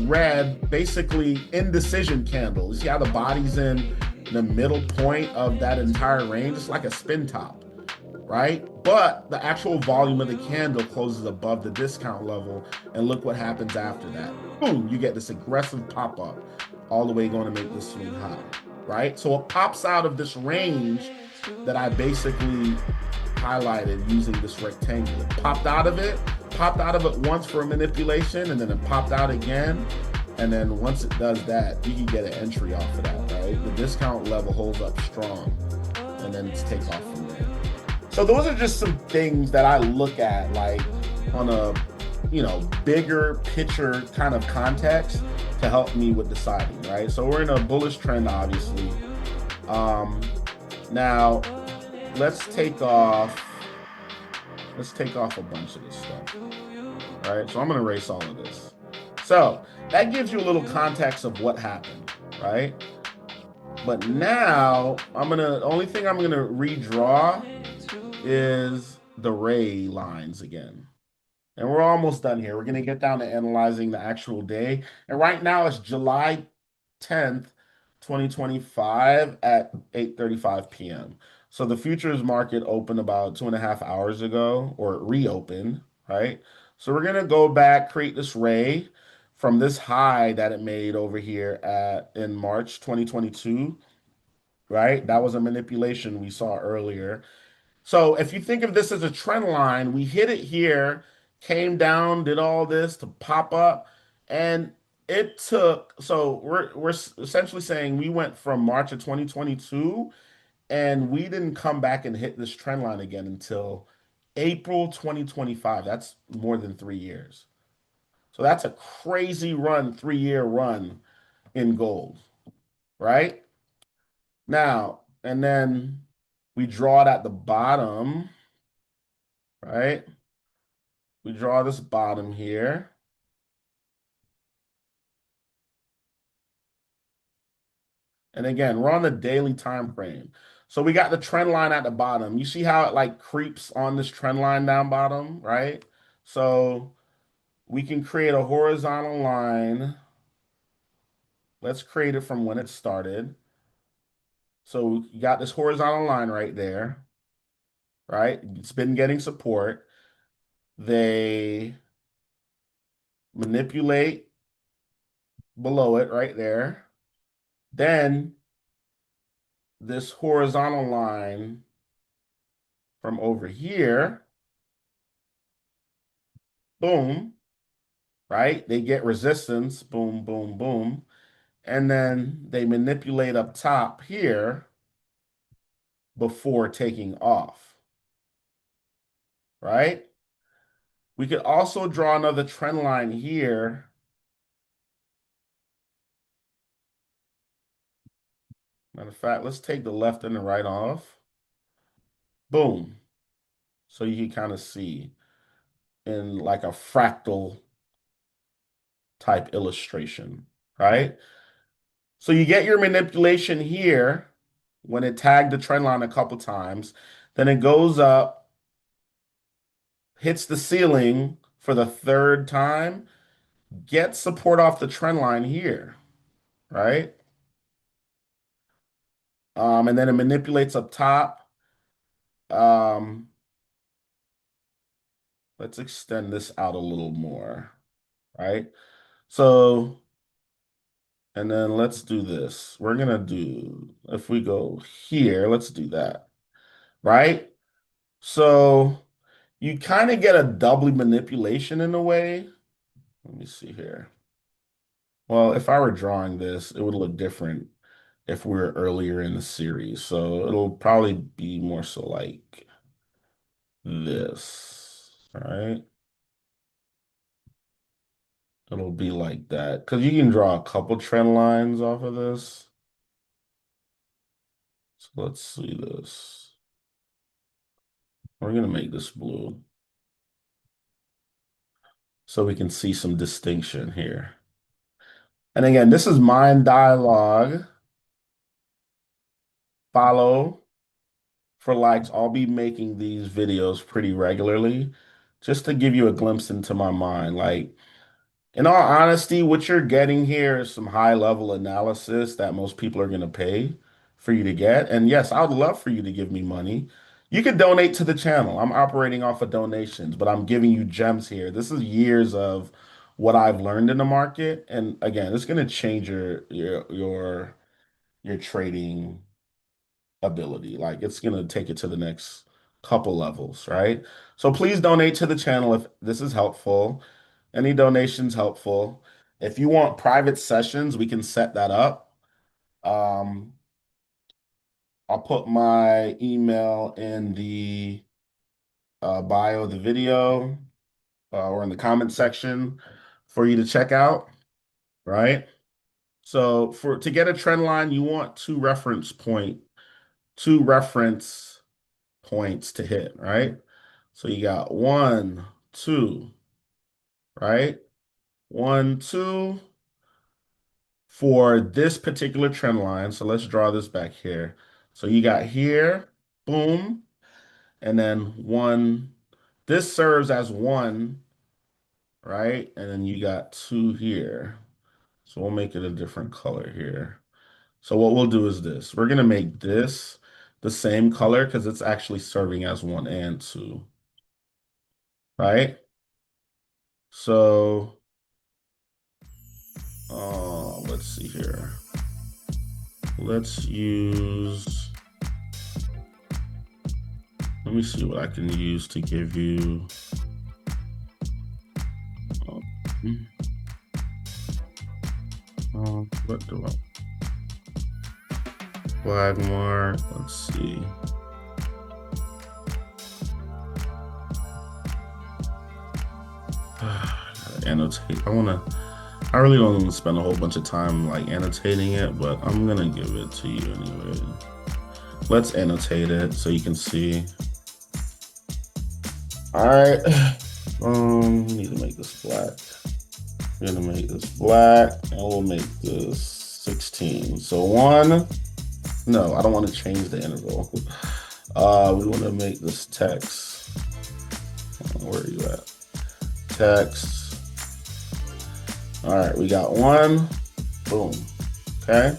red, basically indecision candle. You see how the body's in the middle point of that entire range? It's like a spin top, right? But the actual volume of the candle closes above the discount level, and look what happens after that. Boom, you get this aggressive pop-up, all the way going to make this swing high, right? So it pops out of this range that I basically highlighted using this rectangle. It popped out of it once for a manipulation, and then it popped out again. And then once it does that, you can get an entry off of that, right? The discount level holds up strong, and then it's take off from there. So those are just some things that I look at, like on a, bigger picture kind of context to help me with deciding, right? So we're in a bullish trend, obviously. Now let's take off a bunch of this stuff. All right, so I'm gonna erase all of this. So that gives you a little context of what happened, right? But now the only thing I'm gonna redraw is the ray lines again. And we're almost done here. We're gonna get down to analyzing the actual day. And right now it's July 10th, 2025 at 8:35 p.m. So the futures market opened about 2.5 hours ago, or it reopened, right? So we're gonna go back, create this ray from this high that it made over here in March 2022. right? That was a manipulation we saw earlier. So if you think of this as a trend line, we hit it here, came down, did all this to pop up, and it took, so we're essentially saying we went from March of 2022 and we didn't come back and hit this trend line again until April 2025. That's more than 3 years. So that's a crazy run, 3 year run in gold, right? Now, and then we draw it at the bottom, right? We draw this bottom here. And again, we're on the daily time frame. So we got the trend line at the bottom. You see how it like creeps on this trend line down bottom, right? So we can create a horizontal line. Let's create it from when it started. So you got this horizontal line right there, right? It's been getting support. They manipulate below it right there. Then this horizontal line from over here, boom, right? They get resistance, boom, boom, boom. And then they manipulate up top here before taking off, right? We could also draw another trend line here. Matter of fact, let's take the left and the right off. Boom. So you can kind of see in like a fractal type illustration, right? So you get your manipulation here when it tagged the trend line a couple times. Then it goes up, hits the ceiling for the third time, gets support off the trend line here, right? And then it manipulates up top. Um, let's extend this out a little more, right? So, and then let's do this. We're gonna do, if we go here, let's do that, right? So you kind of get a doubly manipulation in a way. Let me see here. Well, if I were drawing this, it would look different if we were earlier in the series. So it'll probably be more so like this, right? It'll be like that because you can draw a couple trend lines off of this. So let's see this. We're gonna make this blue so we can see some distinction here. And again, this is Mind Dialogue. Follow for likes. I'll be making these videos pretty regularly just to give you a glimpse into my mind. Like, in all honesty, what you're getting here is some high level analysis that most people are going to pay for you to get. And yes, I would love for you to give me money. You could donate to the channel. I'm operating off of donations, but I'm giving you gems here. This is years of what I've learned in the market. And again, it's going to change your trading ability. Like it's going to take it to the next couple levels, right? So please donate to the channel if this is helpful. Any donations helpful. If you want private sessions, we can set that up. Um, I'll put my email in the bio of the video or in the comment section for you to check out, right? So for to get a trend line, you want two reference points to hit, right? So you got 1, 2, right? 1, 2 for this particular trend line. So let's draw this back here. So you got here, boom, and then 1. This serves as 1, right? And then you got 2 here. So we'll make it a different color here. So what we'll do is this. We're going to make this the same color because it's actually serving as 1 and 2, right? So let's see here. let's use, let me see what I can use to give you. What do I? Flag mark. Let's see. Gotta annotate. I really don't want to spend a whole bunch of time like annotating it, but I'm gonna give it to you anyway. Let's annotate it so you can see. All right. Need to make this black. We're gonna make this black, and we'll make this 16. So 1. No, I don't want to change the interval. We want to make this text. Where are you at? Text. All right, we got 1. Boom. Okay.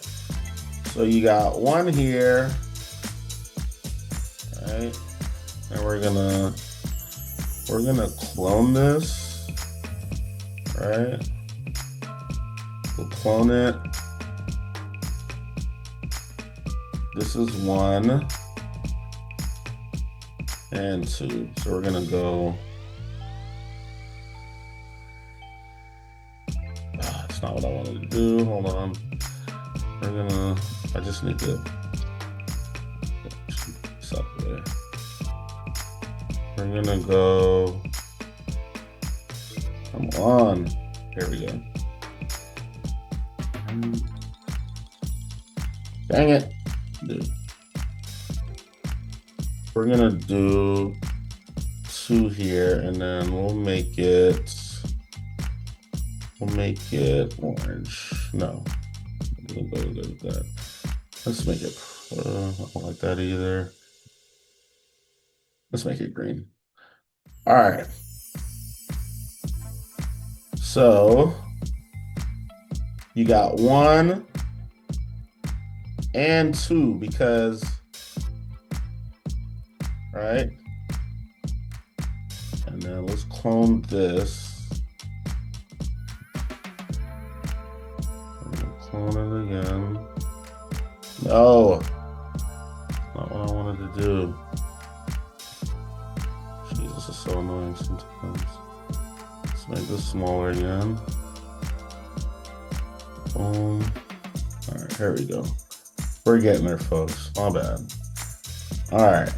So you got 1 here. All right. And we're gonna clone this. Right? We'll clone it. This is 1 and 2. So we're gonna go. That's not what I wanted to do. Hold on. I just need to this up there. We're gonna go. Come on. Here we go. Dang it. Dude. We're gonna do 2 here, and then we'll make it orange. No. I'm gonna go with that. Let's make it I don't like that either. Let's make it green. All right. So you got 1 and 2 because, right? And then let's clone this. Clone it again. No, not what I wanted to do. Jesus, this is so annoying sometimes. Make this smaller again. Boom. All right, here we go. We're getting there, folks. My bad. All right.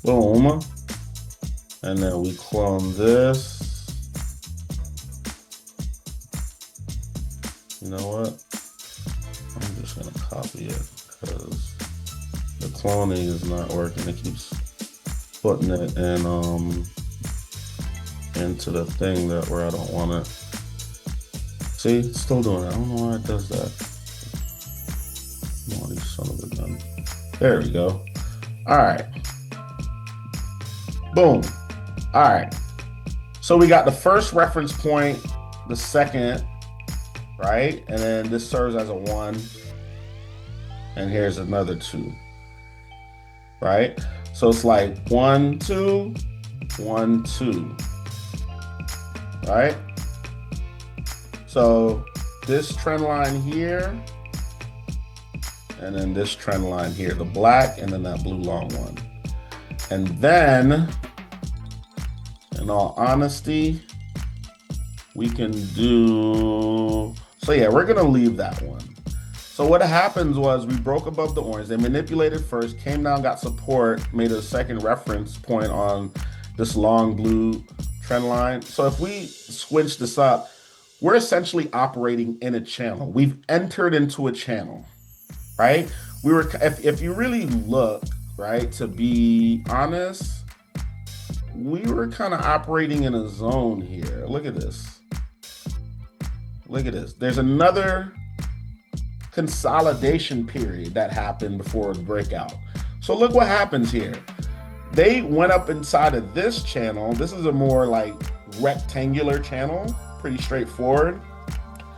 Boom. And then we clone this. You know what? I'm just gonna copy it because the cloning is not working. It keeps putting it in into the thing where I don't want it. See, it's still doing it. I don't know why it does that. Come on, you son of a gun. There we go. All right. Boom. All right. So we got the first reference point, the second, right? And then this serves as a 1. And here's another 2. Right? So it's like 1, 2, 1, 2. Right? So this trend line here, and then this trend line here, the black, and then that blue long one. And then, in all honesty, we can do, so yeah, we're gonna leave that one. So what happens was we broke above the orange. They manipulated first, came down, got support, made a second reference point on this long blue trend line. So if we switch this up, we're essentially operating in a channel. We've entered into a channel, right? We were, if you really look, right, to be honest, we were kind of operating in a zone here. Look at this. Look at this. There's another consolidation period that happened before the breakout. So look what happens here. They went up inside of this channel. This is a more like rectangular channel, pretty straightforward,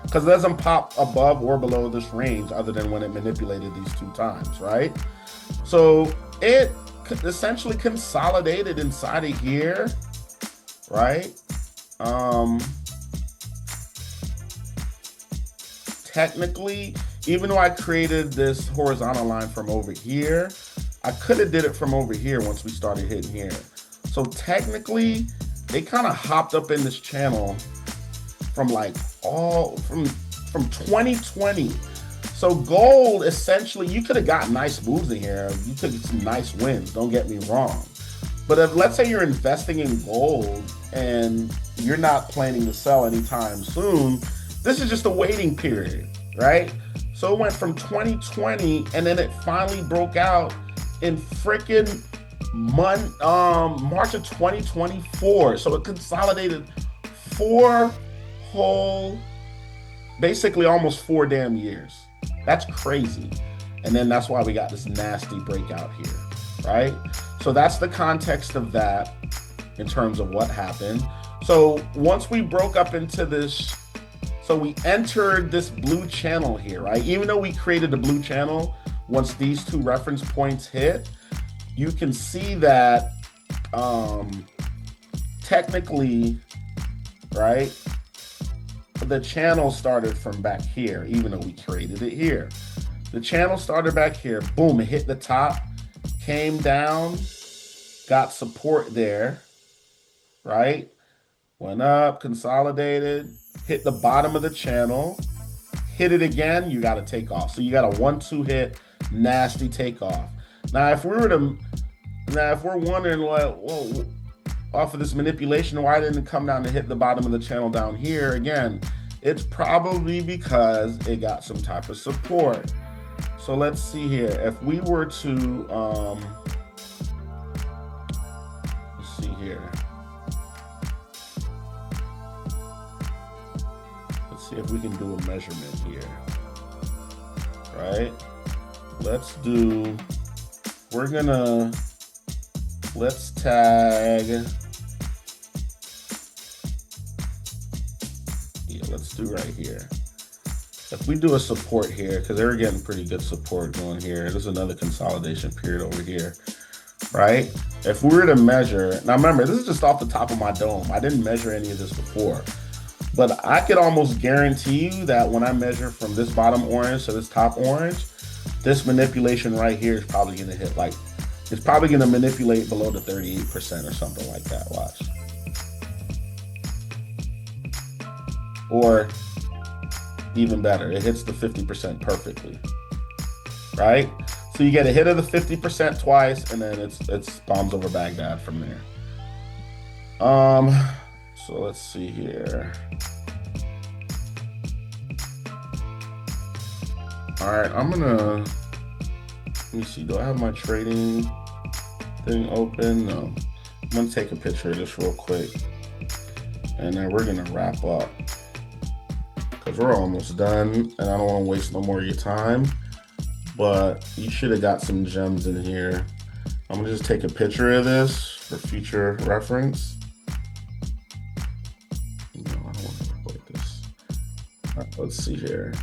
because it doesn't pop above or below this range other than when it manipulated these 2 times, right? So it essentially consolidated inside of here, right? technically, even though I created this horizontal line from over here, I could have did it from over here once we started hitting here. So technically, they kind of hopped up in this channel from like from 2020. So gold, essentially, you could have got nice moves in here. You took some nice wins, don't get me wrong. But if, let's say you're investing in gold and you're not planning to sell anytime soon, this is just a waiting period, right? So it went from 2020 and then it finally broke out in freaking March of 2024. So it consolidated basically almost 4 damn years. That's crazy. And then that's why we got this nasty breakout here, right? So that's the context of that in terms of what happened. So once we broke up into this, so we entered this blue channel here, right? Even though we created the blue channel, once these 2 reference points hit, you can see that technically, right, the channel started from back here, even though we created it here. The channel started back here, boom, it hit the top, came down, got support there, right? Went up, consolidated, hit the bottom of the channel, hit it again, you got to take off. So you got a 1-2 hit, nasty takeoff. Now, if we're wondering, well, off of this manipulation, why didn't it come down to hit the bottom of the channel down here again? It's probably because it got some type of support. So let's see here. If we were to, let's see here. Let's see if we can do a measurement here, right? Let's tag, let's do right here. If we do a support here, because they're getting pretty good support going here. There's another consolidation period over here, right? If we were to measure, now remember, this is just off the top of my dome. I didn't measure any of this before, but I could almost guarantee you that when I measure from this bottom orange to this top orange, this manipulation right here is probably going to hit like, it's probably going to manipulate below the 38% or something like that. Watch. Or even better, it hits the 50% perfectly, right? So you get a hit of the 50% twice, and then it's bombs over Baghdad from there. So let's see here. All right, let me see, do I have my trading thing open? No. I'm gonna take a picture of this real quick, and then we're gonna wrap up because we're almost done, and I don't want to waste no more of your time, but you should have got some gems in here. I'm gonna just take a picture of this for future reference. No, I don't want to record this. All right, let's see here.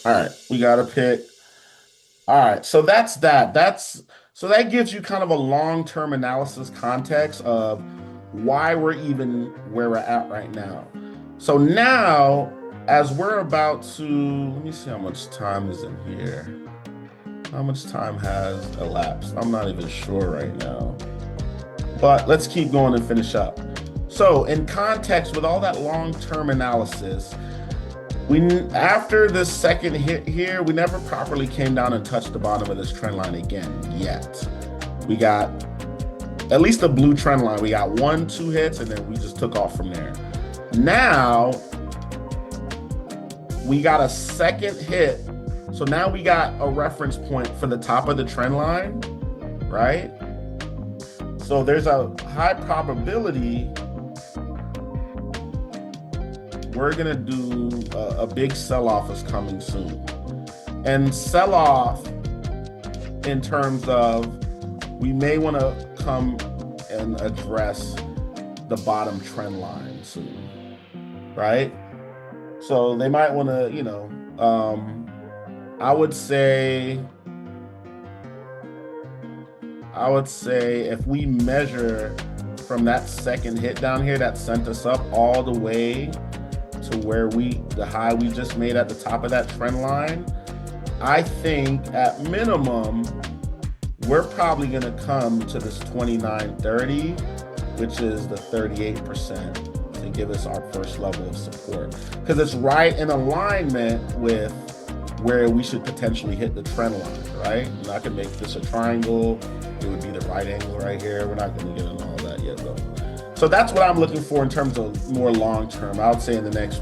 All right, we got a pick. All right, so that's that. So that gives you kind of a long-term analysis context of why we're even where we're at right now. So now, as we're about to, let me see how much time is in here. How much time has elapsed? I'm not even sure right now. But let's keep going and finish up. So in context, with all that long-term analysis, after this second hit here, we never properly came down and touched the bottom of this trend line again yet. We got at least a blue trend line. We got 1-2 hits, and then we just took off from there. Now we got a second hit. So now we got a reference point for the top of the trend line, right? So there's a high probability we're gonna do a big sell-off is coming soon. And sell-off in terms of, we may wanna come and address the bottom trend line soon, right? So they might wanna, I would say if we measure from that second hit down here that sent us up all the way to where the high we just made at the top of that trend line, I think at minimum, we're probably gonna come to this 2930, which is the 38%, to give us our first level of support. Because it's right in alignment with where we should potentially hit the trend line, right? And I can make this a triangle. It would be the right angle right here. We're not gonna get into all that yet though. So that's what I'm looking for in terms of more long-term. I would say in the next,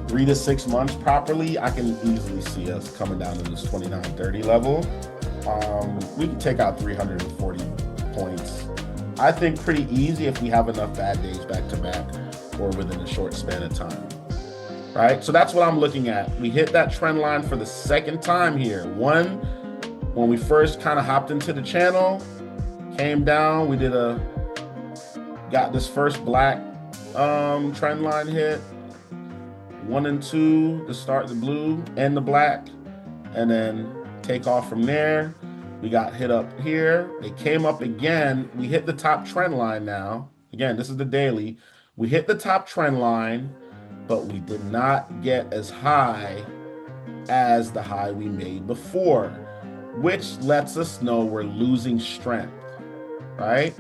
3 to 6 months properly, I can easily see us coming down to this 2930 level. We can take out 340 points. I think pretty easy if we have enough bad days back to back or within a short span of time, right? So that's what I'm looking at. We hit that trend line for the second time here. One, when we first kind of hopped into the channel, came down, we got this first black trend line hit. 1 and 2 to start the blue and the black, and then take off from there. We got hit up here. They came up again. We hit the top trend line now. Again, this is the daily. We hit the top trend line, but we did not get as high as the high we made before, which lets us know we're losing strength, right?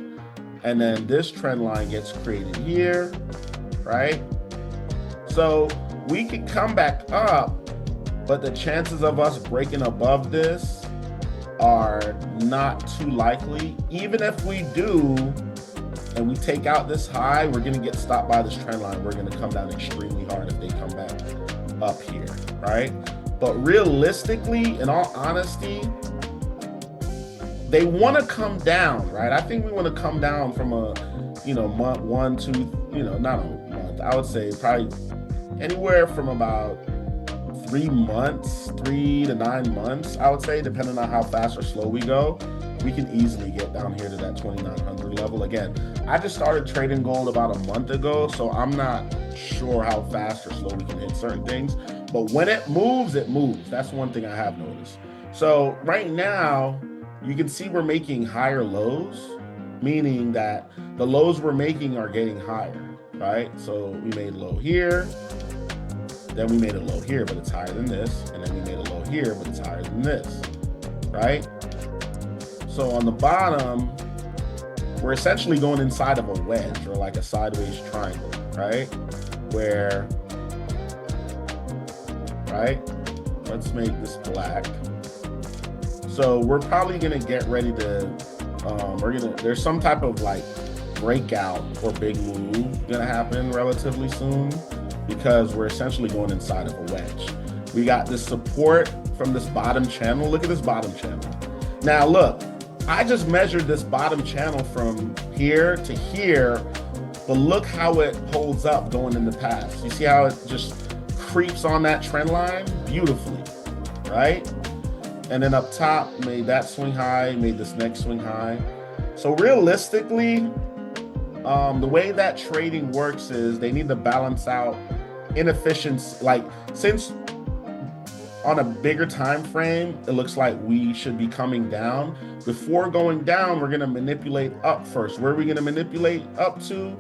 And then this trend line gets created here, right? So we could come back up, but the chances of us breaking above this are not too likely. Even if we do, and we take out this high, we're gonna get stopped by this trend line. We're gonna come down extremely hard if they come back up here, right? But realistically, in all honesty, they wanna come down, right? I think we wanna come down from a, month, 1, 2, not a month. I would say probably anywhere from about 3 months, 3 to 9 months, I would say, depending on how fast or slow we go. We can easily get down here to that 2,900 level. Again, I just started trading gold about a month ago, so I'm not sure how fast or slow we can hit certain things. But when it moves, it moves. That's one thing I have noticed. So right now, you can see we're making higher lows, meaning that the lows we're making are getting higher, right? So we made a low here, then we made a low here, but it's higher than this, and then we made a low here, but it's higher than this, right? So on the bottom, we're essentially going inside of a wedge or like a sideways triangle, right? Where, right? Let's make this black. So we're probably gonna get ready to, there's some type of like breakout or big move gonna happen relatively soon, because we're essentially going inside of a wedge. We got this support from this bottom channel. Look at this bottom channel. Now look, I just measured this bottom channel from here to here, but look how it holds up going in the past. You see how it just creeps on that trend line beautifully, right? And then up top, made that swing high, made this next swing high. So realistically, the way that trading works is they need to balance out inefficiency. Like, since on a bigger time frame, it looks like we should be coming down. Before going down, we're gonna manipulate up first. Where are we gonna manipulate up to?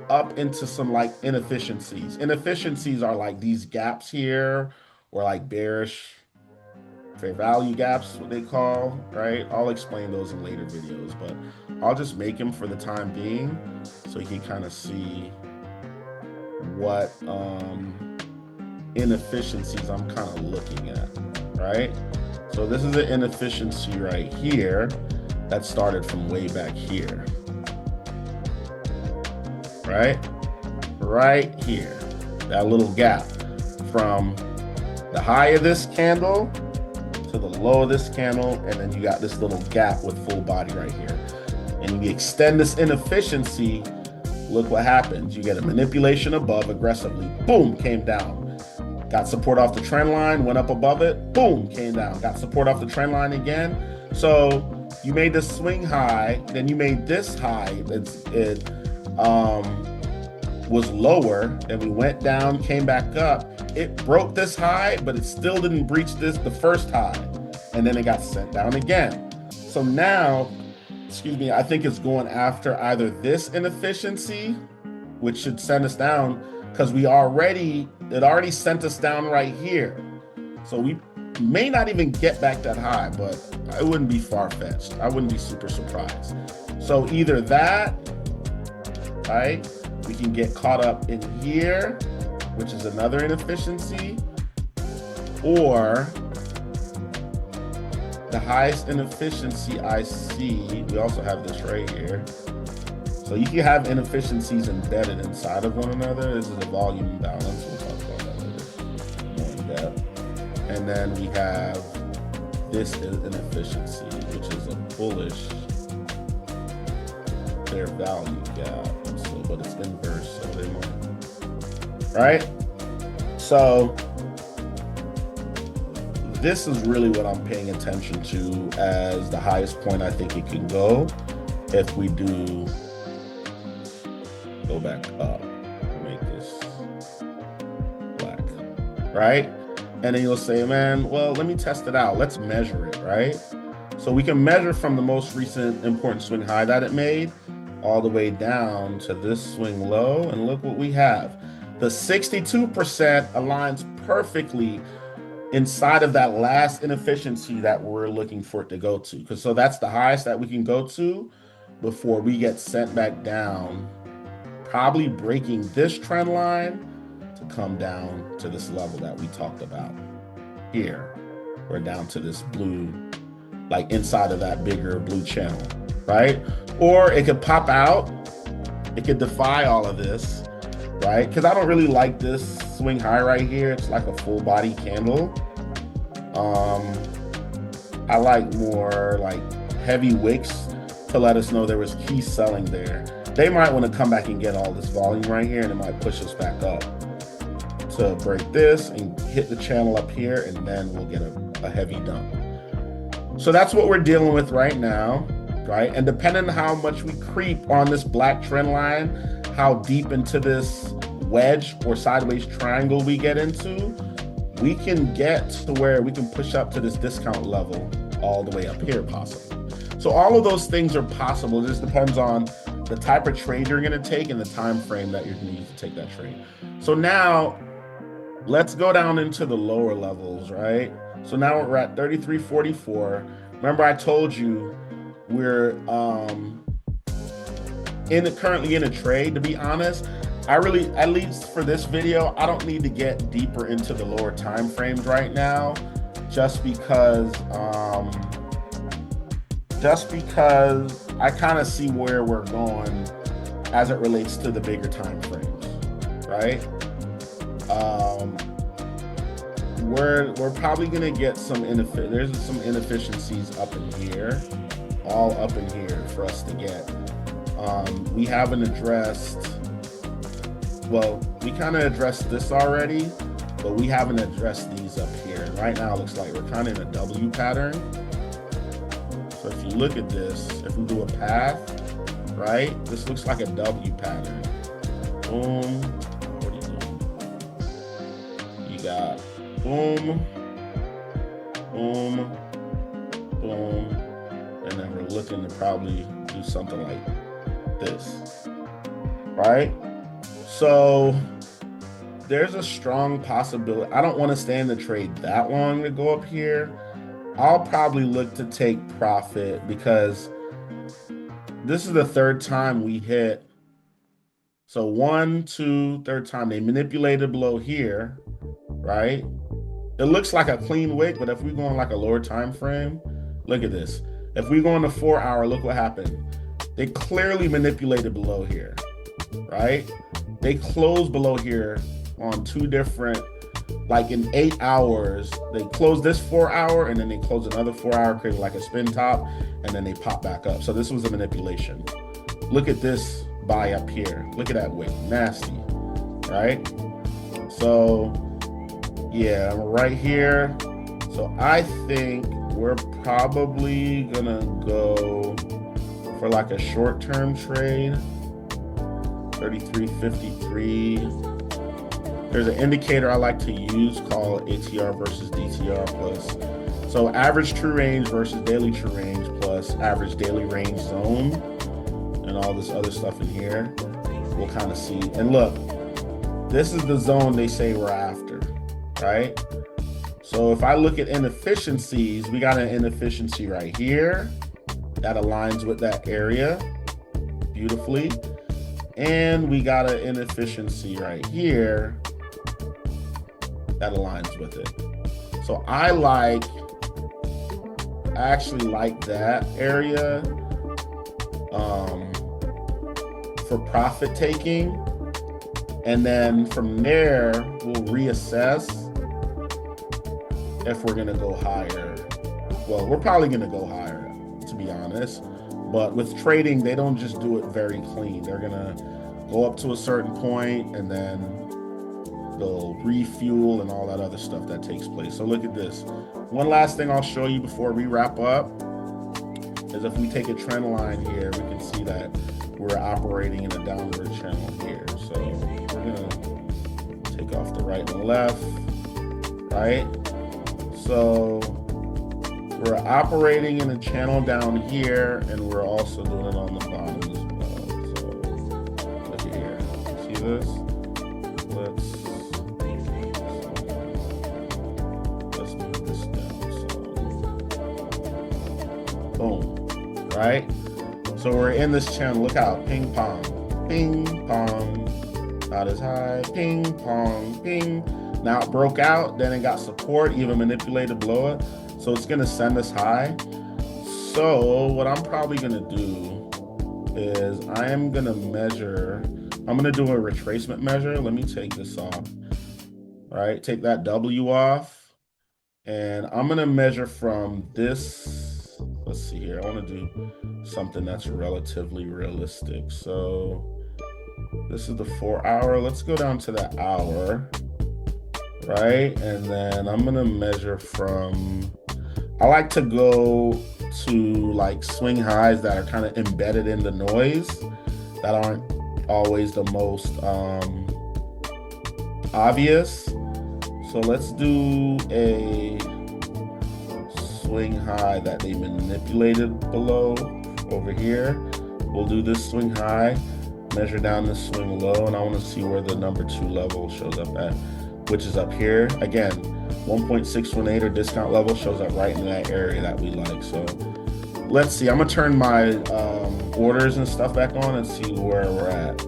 Up into some like inefficiencies. Inefficiencies are like these gaps here, or like bearish fair value gaps, what they call, right? I'll explain those in later videos, but I'll just make them for the time being so you can kind of see what inefficiencies I'm kind of looking at, right? So this is an inefficiency right here that started from way back here, right? Right here, that little gap from the high of this candle to the low of this candle, and then you got this little gap with full body right here. And you extend this inefficiency, look what happens. You get a manipulation above aggressively, boom, came down. Got support off the trend line, went up above it, boom, came down. Got support off the trend line again. So you made this swing high, then you made this high. It was lower, then we went down, came back up. It broke this high, but it still didn't breach the first high. And then it got sent down again. So now, I think it's going after either this inefficiency, which should send us down, because it already sent us down right here. So we may not even get back that high, but it wouldn't be far-fetched. I wouldn't be super surprised. So either that, right? We can get caught up in here, which is another inefficiency, or the highest inefficiency I see, we also have this right here. So you can have inefficiencies embedded inside of one another. This is a volume imbalance. We'll talk about that later more in depth. And then we have this inefficiency, which is a bullish fair value gap. So, but it's inverse, so they might, right? So this is really what I'm paying attention to as the highest point I think it can go if we do go back up, make this black, right? And then you'll say, man, well, let me test it out. Let's measure it, right? So we can measure from the most recent important swing high that it made all the way down to this swing low. And look what we have. The 62% aligns perfectly inside of that last inefficiency that we're looking for it to go to. So that's the highest that we can go to before we get sent back down, probably breaking this trend line to come down to this level that we talked about here. We're down to this blue, like inside of that bigger blue channel, right? Or it could pop out, it could defy all of this, right? Because I don't really like this swing high right here. It's like a full body candle. I like more like heavy wicks to let us know there was key selling there. They might want to come back and get all this volume right here, and it might push us back up to break this and hit the channel up here, and then we'll get a heavy dump. So that's what we're dealing with right now, right? And depending on how much we creep on this black trend line, how deep into this wedge or sideways triangle we get into, we can get to where we can push up to this discount level all the way up here possibly. So all of those things are possible. It just depends on the type of trade you're going to take and the time frame that you're going to use to take that trade. So now let's go down into the lower levels, right? So now we're at 33.44. Remember I told you we're currently in a trade. To be honest, I really, at least for this video, I don't need to get deeper into the lower time frames right now, just because I kind of see where we're going as it relates to the bigger time frames, right? We're probably gonna get there's some inefficiencies up in here, all up in here for us to get. We haven't addressed, well, we kind of addressed this already, but we haven't addressed these up here. Right now it looks like we're kind of in a W pattern. So if you look at this, if we do a path, right, this looks like a W pattern. Boom. What are you doing? You got boom, boom, boom, and then we're looking to probably do something like this, right? So there's a strong possibility. I don't want to stay in the trade that long to go up here. I'll probably look to take profit because this is the third time we hit. So 1, 2, third time they manipulated below here, right? It looks like a clean wick, but if we go on like a lower time frame, look at this. If we go on the 4 hour, look what happened. They clearly manipulated below here, right? They closed below here on two different, like in 8 hours, they closed this 4 hour and then they closed another 4 hour, creating like a spin top, and then they pop back up. So this was a manipulation. Look at this buy up here. Look at that wick, nasty, right? So yeah, right here. So I think we're probably gonna go for like a short-term trade, 33.53. There's an indicator I like to use called ATR versus DTR plus. So average true range versus daily true range plus average daily range zone and all this other stuff in here. We'll kind of see. And look, this is the zone they say we're after, right? So if I look at inefficiencies, we got an inefficiency right here that aligns with that area beautifully. And we got an inefficiency right here that aligns with it. So I actually like that area for profit taking. And then from there, we'll reassess if we're gonna go higher. Well, we're probably gonna go higher, to be honest. But with trading, they don't just do it very clean. They're gonna go up to a certain point and then they'll refuel and all that other stuff that takes place. So look at this. One last thing I'll show you before we wrap up is if we take a trend line here, we can see that we're operating in a downward channel here. So we're gonna take off the right and left, right? So we're operating in a channel down here, and we're also doing it on the bottom as well. So look at here. See this? Let's move this down. So boom, right? So we're in this channel. Look out, ping pong, not as high, ping pong, ping. Now it broke out, then it got support, even manipulated below it. So it's gonna send us high. So what I'm probably gonna do is I'm gonna do a retracement measure. Let me take this off, right? Take that W off. And I'm gonna measure from this, let's see here. I wanna do something that's relatively realistic. So this is the 4 hour. Let's go down to the hour, right? And then I'm gonna measure from, I like to go to like swing highs that are kind of embedded in the noise, that aren't always the most obvious. So let's do a swing high that they manipulated below over here. We'll do this swing high, measure down this swing low, and I want to see where the number 2 level shows up at, which is up here. Again, 1.618 or discount level shows up right in that area that we like. So let's see, I'm gonna turn my orders and stuff back on and see where we're at.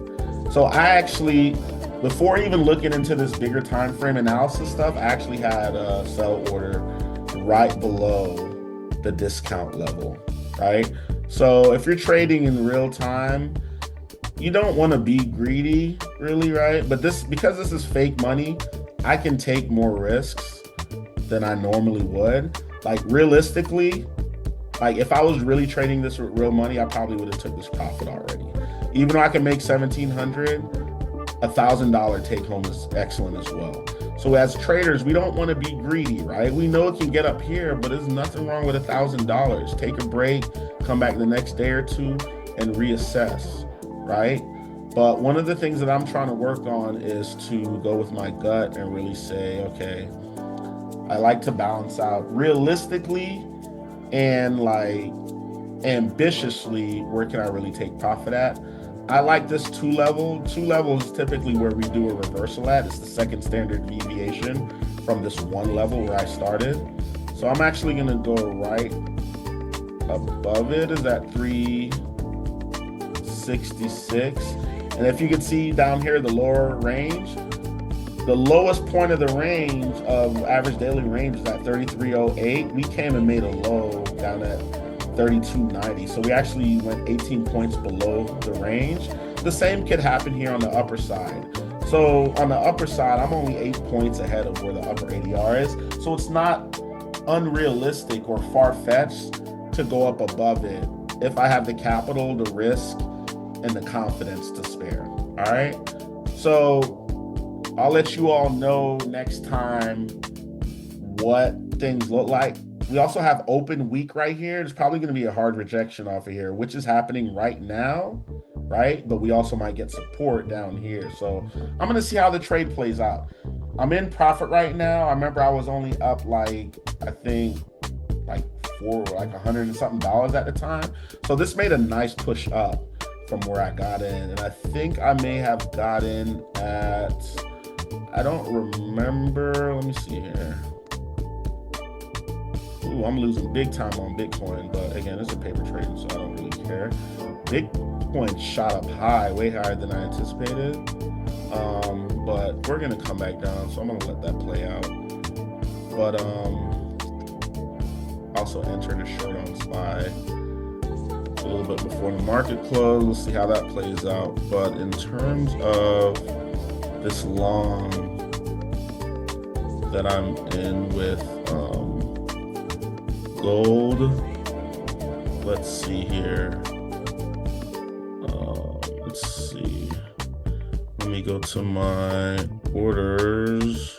So I actually, before even looking into this bigger time frame analysis stuff, I actually had a sell order right below the discount level, right? So if you're trading in real time, you don't want to be greedy, really, right? But because this is fake money, I can take more risks than I normally would. Like realistically, like if I was really trading this with real money, I probably would have took this profit already. Even though I can make $1,700, $1,000 take home is excellent as well. So as traders, we don't want to be greedy, right? We know it can get up here, but there's nothing wrong with $1,000. Take a break, come back the next day or two and reassess, right? But one of the things that I'm trying to work on is to go with my gut and really say, okay, I like to balance out realistically and like ambitiously, where can I really take profit at? I like this 2 level. 2 level is typically where we do a reversal at. It's the second standard deviation from this 1 level where I started. So I'm actually gonna go right above it, is at 366. And if you can see down here, the lower range, the lowest point of the range of average daily range is at 3308. We came and made a low down at 3290. So we actually went 18 points below the range. The same could happen here on the upper side. So on the upper side, I'm only 8 points ahead of where the upper ADR is. So it's not unrealistic or far-fetched to go up above it if I have the capital, the risk, and the confidence to spare. All right. So I'll let you all know next time what things look like. We also have open week right here. There's probably going to be a hard rejection off of here, which is happening right now, right? But we also might get support down here. So I'm going to see how the trade plays out. I'm in profit right now. I remember I was only up like, I think like $100 and something at the time. So this made a nice push up from where I got in. And I think I may have got in at I don't remember. Let me see here. Ooh, I'm losing big time on Bitcoin, but again, it's a paper trading, so I don't really care. Bitcoin shot up high, way higher than I anticipated. But we're gonna come back down, so I'm gonna let that play out. But also entered a short on SPY a little bit before the market close. We'll see how that plays out. But in terms of this long that I'm in with gold, let's see here. Let's see. Let me go to my orders.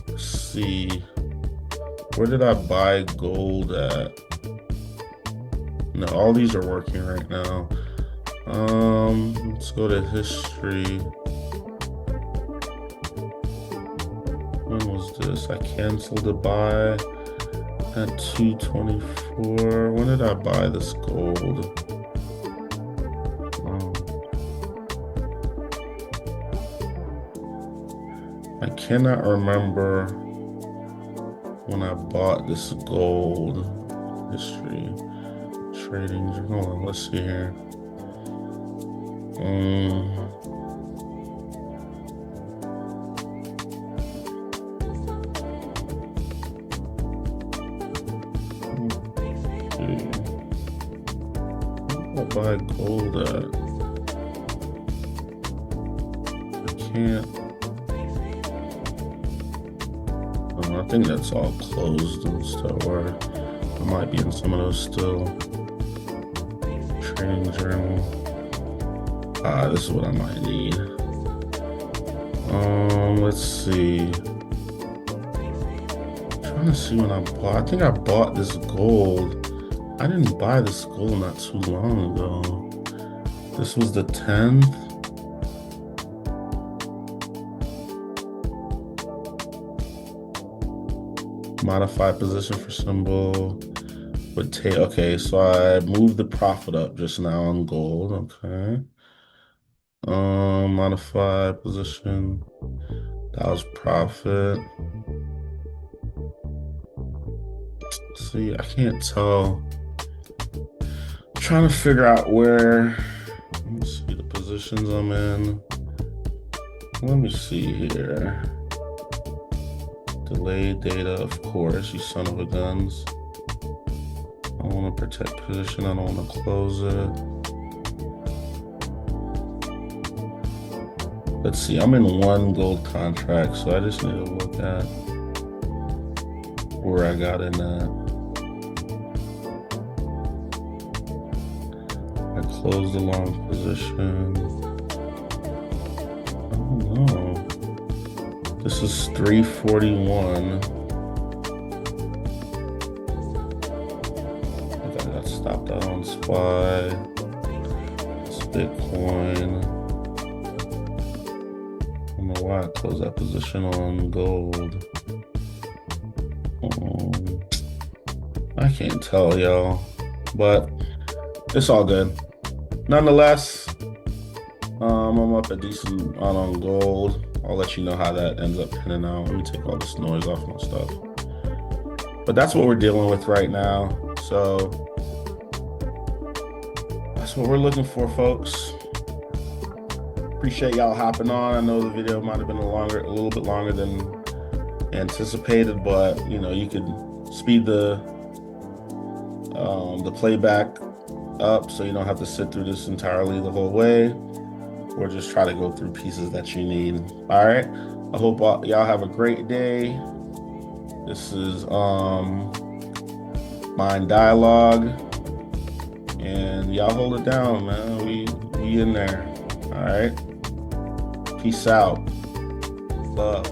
Let's see. Where did I buy gold at? No, all these are working right now. Let's go to history. When was this? I canceled the buy at 224. When did I buy this gold? I cannot remember when I bought this gold. History, trading, hold on, let's see here. Where do I buy gold at? I can't. I think that's all closed and stuff, or I might be in some of those still. Trading journal. This is what I might need. Let's see. I'm trying to see when I bought. I think I bought this gold. I didn't buy this gold not too long ago. This was the 10th. Modify position for symbol. Okay, so I moved the profit up just now on gold. Okay. Modify position. That was profit. See, I can't tell. I'm trying to figure out where. Let me see the positions I'm in. Let me see here. Delayed data, of course, you son of a guns. I want to protect position, I don't want to close it. Let's see, I'm in one gold contract, so I just need to look at where I got in that. I closed the long position. I don't know. This is 341. I think I got stopped out on SPY. It's Bitcoin. I don't know why I closed that position on gold. I can't tell, y'all, but it's all good. Nonetheless, I'm up a decent amount on gold. I'll let you know how that ends up panning out. Let me take all this noise off my stuff. But that's what we're dealing with right now. So that's what we're looking for, folks. Appreciate y'all hopping on. I know the video might have been a little bit longer than anticipated, but you know, you could speed the playback up so you don't have to sit through this entirely the whole way, or just try to go through pieces that you need. All right, I hope y'all have a great day. This is Mind Dialogue, and y'all hold it down, man. We in there. All right, peace out, love.